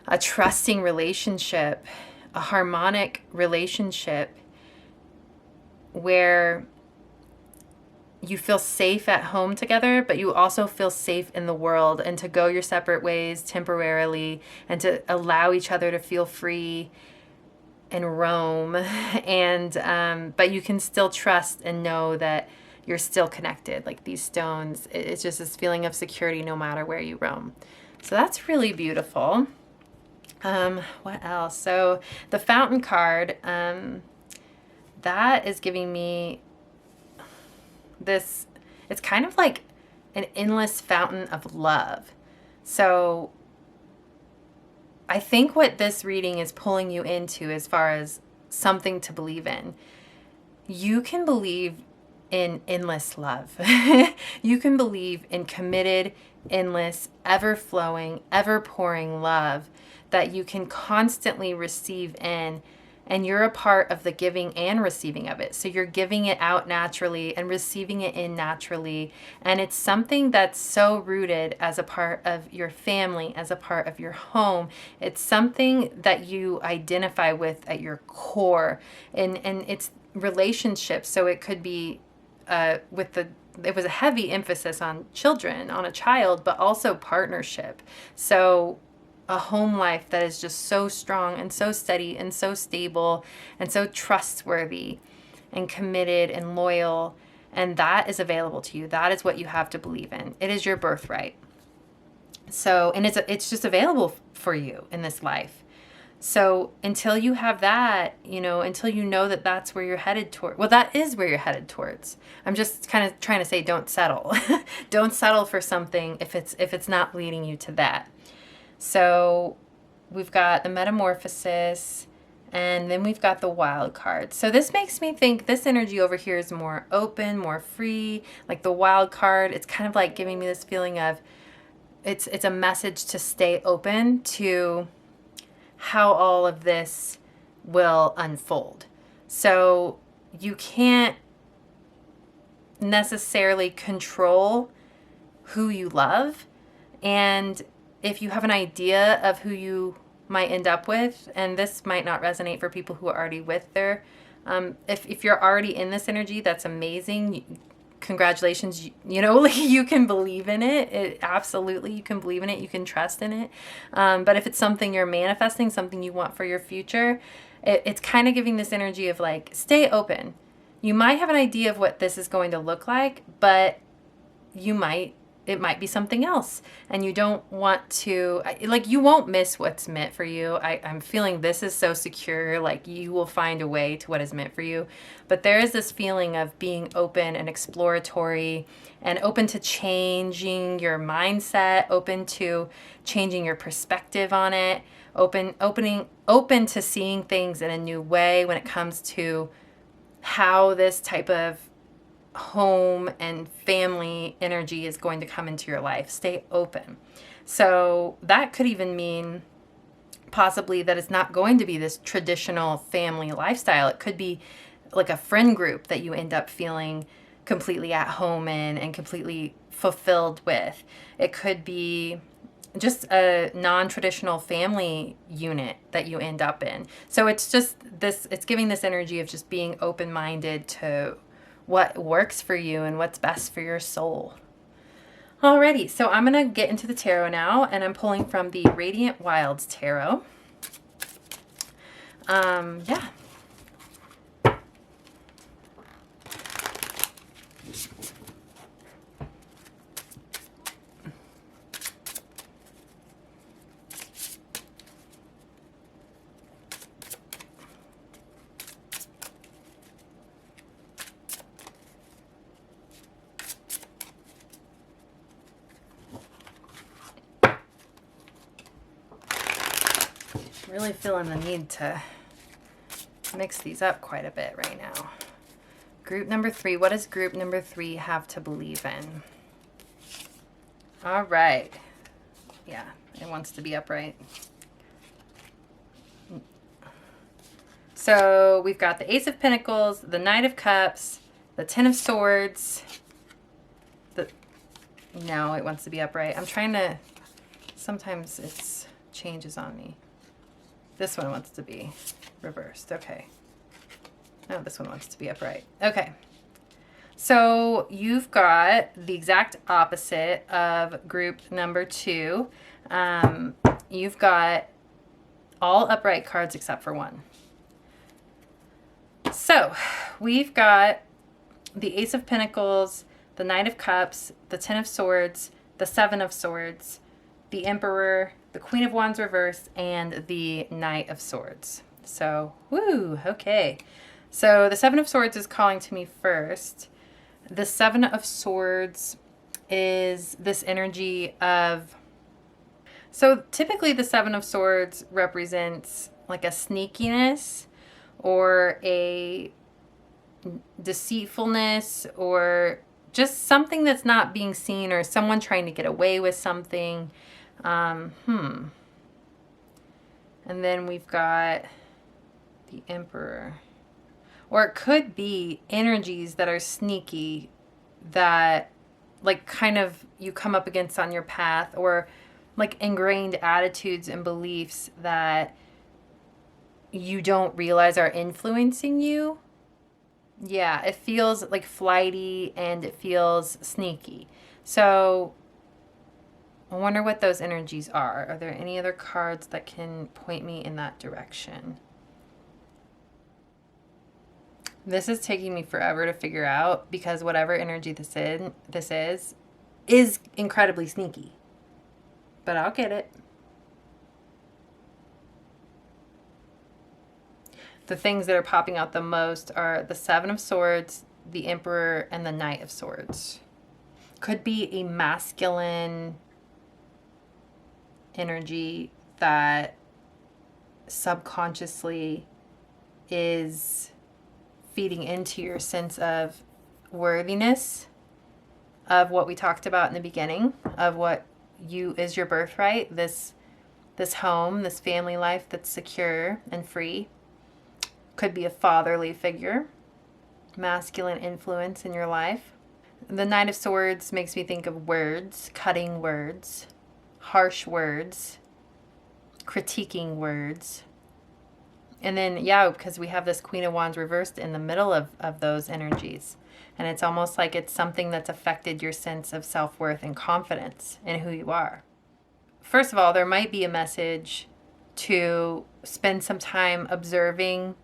[SPEAKER 1] a trusting relationship, a harmonic relationship where you feel safe at home together, but you also feel safe in the world, and to go your separate ways temporarily and to allow each other to feel free and roam. And but you can still trust and know that you're still connected. Like these stones, it's just this feeling of security no matter where you roam. So that's really beautiful. What else? So the Fountain card, that is giving me this, it's kind of like an endless fountain of love. So I think what this reading is pulling you into as far as something to believe in, you can believe in endless love. You can believe in committed, endless, ever-flowing, ever-pouring love that you can constantly receive in. And you're a part of the giving and receiving of it. So you're giving it out naturally and receiving it in naturally. And it's something that's so rooted as a part of your family, as a part of your home. It's something that you identify with at your core. And it's relationships. So it could be it was a heavy emphasis on children, on a child, but also partnership. So a home life that is just so strong and so steady and so stable and so trustworthy and committed and loyal. And that is available to you. That is what you have to believe in. It is your birthright. So, and it's just available for you in this life. So until you have that, until you know that that's where you're headed toward, well, that is where you're headed towards. I'm just kind of trying to say, don't settle. Don't settle for something if it's not leading you to that. So we've got the Metamorphosis, and then we've got the Wild card. So this makes me think this energy over here is more open, more free. Like the Wild card, it's kind of like giving me this feeling of it's a message to stay open to how all of this will unfold. So you can't necessarily control who you love, and if you have an idea of who you might end up with, and this might not resonate for people who are already with their, if you're already in this energy, that's amazing. congratulations, you know, like you can believe in it. Absolutely, you can believe in it. You can trust in it. But if it's something you're manifesting, something you want for your future, it's kind of giving this energy of like, stay open. You might have an idea of what this is going to look like, but it might be something else, and you don't want to, like, you won't miss what's meant for you. I'm feeling this is so secure, like you will find a way to what is meant for you. But there is this feeling of being open and exploratory and open to changing your mindset, open to changing your perspective on it, open to seeing things in a new way when it comes to how this type of home and family energy is going to come into your life. Stay open. So that could even mean possibly that it's not going to be this traditional family lifestyle. It could be like a friend group that you end up feeling completely at home in and completely fulfilled with. It could be just a non-traditional family unit that you end up in. So it's just this, it's giving this energy of just being open-minded to what works for you and what's best for your soul. Alrighty, so I'm going to get into the tarot now, and I'm pulling from the Radiant Wilds Tarot. Yeah. Really feeling the need to mix these up quite a bit right now. Group number 3. What does group number 3 have to believe in? All right. Yeah, it wants to be upright. So we've got the Ace of Pentacles, the Knight of Cups, the Ten of Swords. No, it wants to be upright. I'm trying to, sometimes it changes on me. This one wants to be reversed. Okay. No, this one wants to be upright. Okay. So you've got the exact opposite of group number 2. You've got all upright cards except for one. So we've got the Ace of Pentacles, the Knight of Cups, the Ten of Swords, the Seven of Swords, the Emperor, the Queen of Wands reversed, and the Knight of Swords. So, woo, okay. So the Seven of Swords is calling to me first. The Seven of Swords is this energy of, so typically the Seven of Swords represents like a sneakiness or a deceitfulness or just something that's not being seen, or someone trying to get away with something. And then we've got the Emperor. Or it could be energies that are sneaky that like kind of you come up against on your path, or like ingrained attitudes and beliefs that you don't realize are influencing you. Yeah, it feels like flighty and it feels sneaky. So I wonder what those energies are. Are there any other cards that can point me in that direction? This is taking me forever to figure out, because whatever energy this is incredibly sneaky. But I'll get it. The things that are popping out the most are the Seven of Swords, the Emperor, and the Knight of Swords. Could be a masculine energy that subconsciously is feeding into your sense of worthiness, of what we talked about in the beginning, of what is your birthright, this home, this family life that's secure and free. Could be a fatherly figure, masculine influence in your life. The Knight of Swords makes me think of words, cutting words, harsh words, critiquing words. And then, yeah, because we have this Queen of Wands reversed in the middle of those energies. And it's almost like it's something that's affected your sense of self-worth and confidence in who you are. First of all, there might be a message to spend some time observing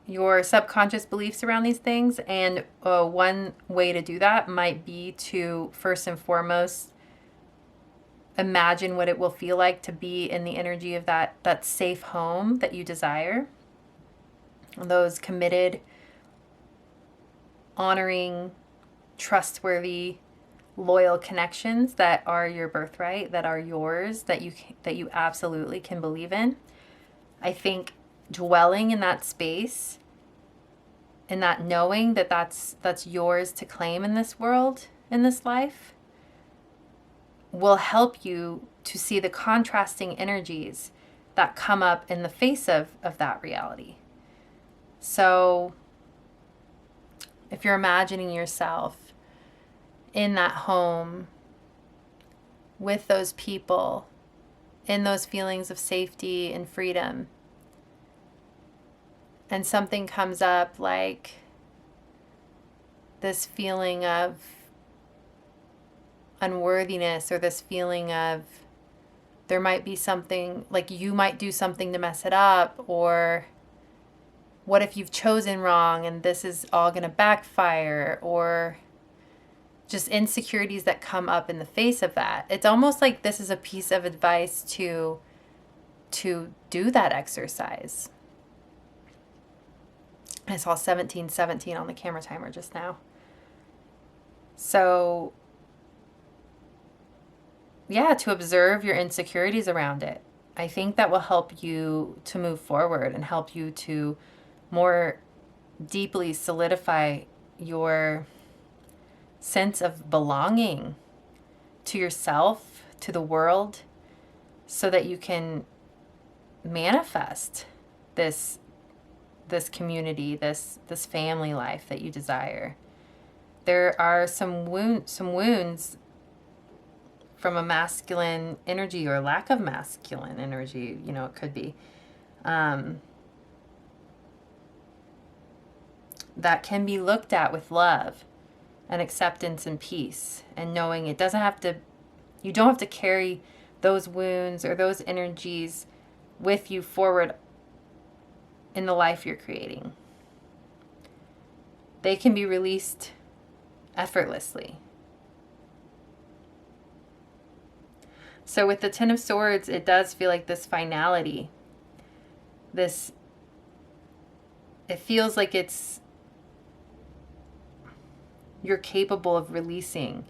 [SPEAKER 1] your subconscious beliefs around these things. And one way to do that might be to, first and foremost, imagine what it will feel like to be in the energy of that safe home that you desire. Those committed, honoring, trustworthy, loyal connections that are your birthright, that are yours, that you absolutely can believe in. I think dwelling in that space, in that knowing that that's yours to claim in this world, in this life, will help you to see the contrasting energies that come up in the face of that reality. So if you're imagining yourself in that home with those people, in those feelings of safety and freedom, and something comes up like this feeling of unworthiness, or this feeling of there might be something, like you might do something to mess it up, or what if you've chosen wrong and this is all going to backfire, or just insecurities that come up in the face of that. It's almost like this is a piece of advice to do that exercise. I saw 1717 on the camera timer just now. So yeah, to observe your insecurities around it. I think that will help you to move forward and help you to more deeply solidify your sense of belonging to yourself, to the world, so that you can manifest this community, this family life that you desire. There are some wounds from a masculine energy or lack of masculine energy, it could be, that can be looked at with love and acceptance and peace, and knowing you don't have to carry those wounds or those energies with you forward in the life you're creating. They can be released effortlessly. So with the Ten of Swords, it does feel like this finality. It feels like you're capable of releasing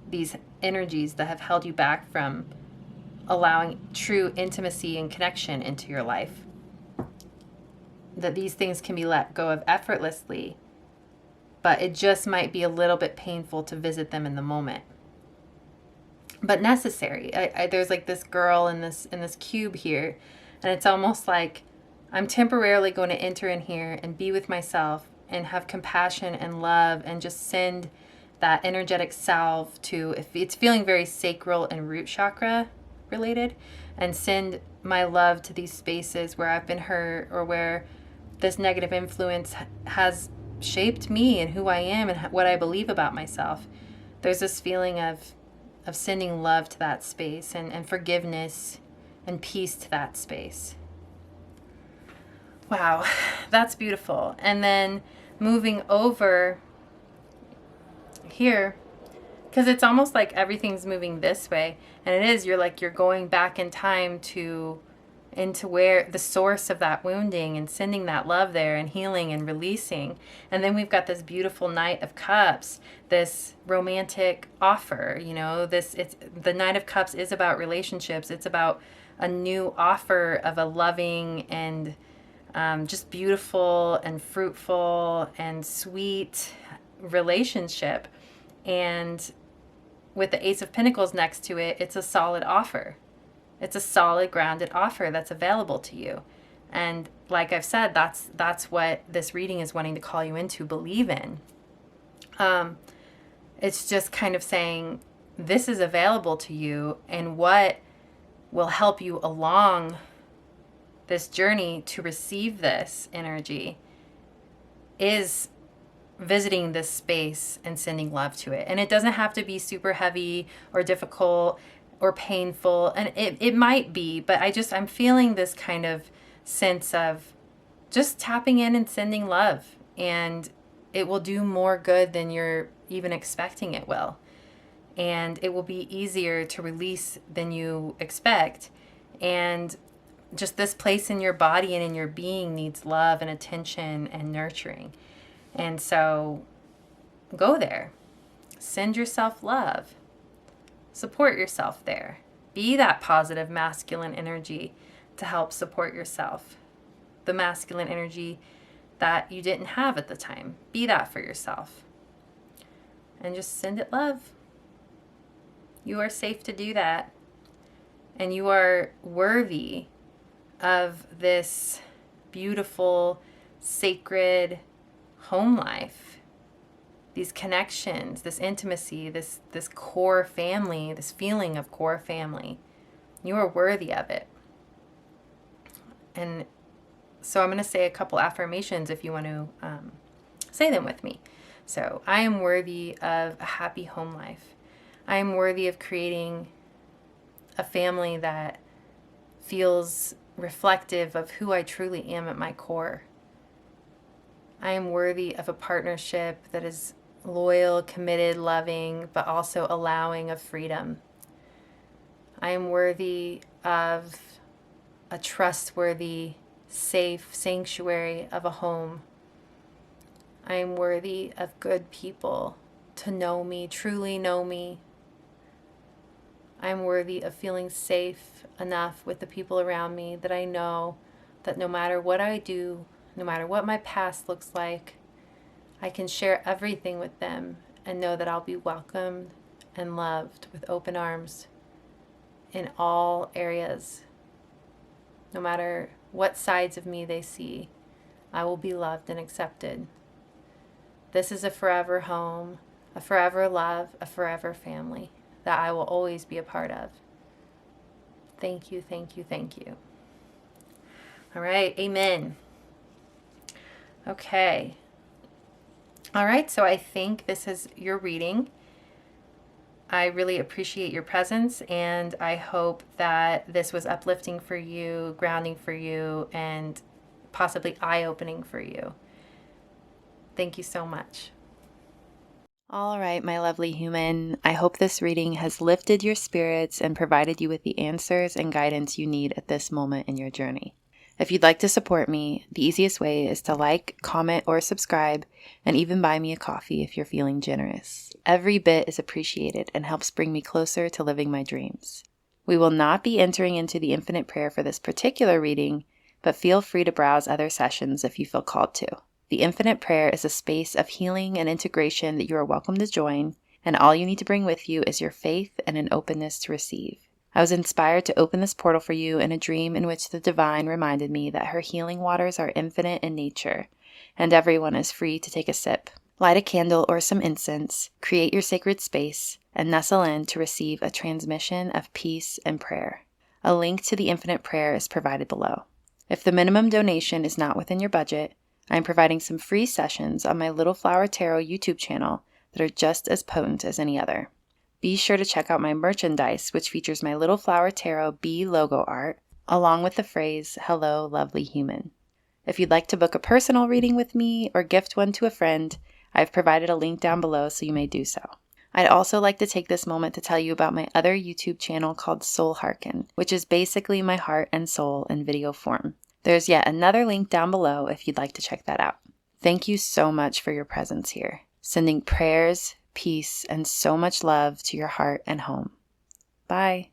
[SPEAKER 1] these energies that have held you back from allowing true intimacy and connection into your life. That these things can be let go of effortlessly, but it just might be a little bit painful to visit them in the moment. But necessary. There's like this girl in this cube here, and it's almost like I'm temporarily going to enter in here and be with myself and have compassion and love, and just send that energetic salve to, if it's feeling very sacral and root chakra related, and send my love to these spaces where I've been hurt, or where this negative influence has shaped me and who I am and what I believe about myself. There's this feeling of sending love to that space, and forgiveness and peace to that space. Wow, that's beautiful. And then moving over here, because it's almost like everything's moving this way, and it is, you're going back in time into where the source of that wounding, and sending that love there, and healing and releasing. And then we've got this beautiful Knight of Cups, this romantic offer. The Knight of Cups is about relationships. It's about a new offer of a loving and just beautiful and fruitful and sweet relationship. And with the Ace of Pentacles next to it, it's a solid offer. It's a solid, grounded offer that's available to you. And like I've said, that's what this reading is wanting to call you into, believe in. It's just kind of saying, this is available to you, and what will help you along this journey to receive this energy is visiting this space and sending love to it. And it doesn't have to be super heavy or difficult or painful. And it might be, but I'm feeling this kind of sense of just tapping in and sending love. And it will do more good than you're even expecting it will. And it will be easier to release than you expect. And just this place in your body and in your being needs love and attention and nurturing. And so go there. Send yourself love. Support yourself there. Be that positive masculine energy to help support yourself. The masculine energy that you didn't have at the time. Be that for yourself. And just send it love. You are safe to do that. And you are worthy of this beautiful, sacred home life. These connections, this intimacy, this core family, this feeling of core family. You are worthy of it. And so I'm going to say a couple affirmations if you want to say them with me. So I am worthy of a happy home life. I am worthy of creating a family that feels reflective of who I truly am at my core. I am worthy of a partnership that is loyal, committed, loving, but also allowing of freedom. I am worthy of a trustworthy, safe sanctuary of a home. I am worthy of good people to know me, truly know me. I am worthy of feeling safe enough with the people around me that I know that no matter what I do, no matter what my past looks like, I can share everything with them and know that I'll be welcomed and loved with open arms in all areas. No matter what sides of me they see, I will be loved and accepted. This is a forever home, a forever love, a forever family that I will always be a part of. Thank you, thank you, thank you. All right, amen. Okay. All right, so I think this is your reading. I really appreciate your presence, and I hope that this was uplifting for you, grounding for you, and possibly eye-opening for you. Thank you so much. All right, my lovely human. I hope this reading has lifted your spirits and provided you with the answers and guidance you need at this moment in your journey. If you'd like to support me, the easiest way is to like, comment, or subscribe, and even buy me a coffee if you're feeling generous. Every bit is appreciated and helps bring me closer to living my dreams. We will not be entering into the infinite prayer for this particular reading, but feel free to browse other sessions if you feel called to. The infinite prayer is a space of healing and integration that you are welcome to join, and all you need to bring with you is your faith and an openness to receive. I was inspired to open this portal for you in a dream in which the divine reminded me that her healing waters are infinite in nature, and everyone is free to take a sip. Light a candle or some incense, create your sacred space, and nestle in to receive a transmission of peace and prayer. A link to the infinite prayer is provided below. If the minimum donation is not within your budget, I am providing some free sessions on my Little Flower Tarot YouTube channel that are just as potent as any other. Be sure to check out my merchandise, which features my Little Flower Tarot B logo art, along with the phrase, "Hello, lovely human." If you'd like to book a personal reading with me or gift one to a friend, I've provided a link down below so you may do so. I'd also like to take this moment to tell you about my other YouTube channel called Soul Hearken, which is basically my heart and soul in video form. There's yet another link down below if you'd like to check that out. Thank you so much for your presence here. Sending prayers, peace, and so much love to your heart and home. Bye.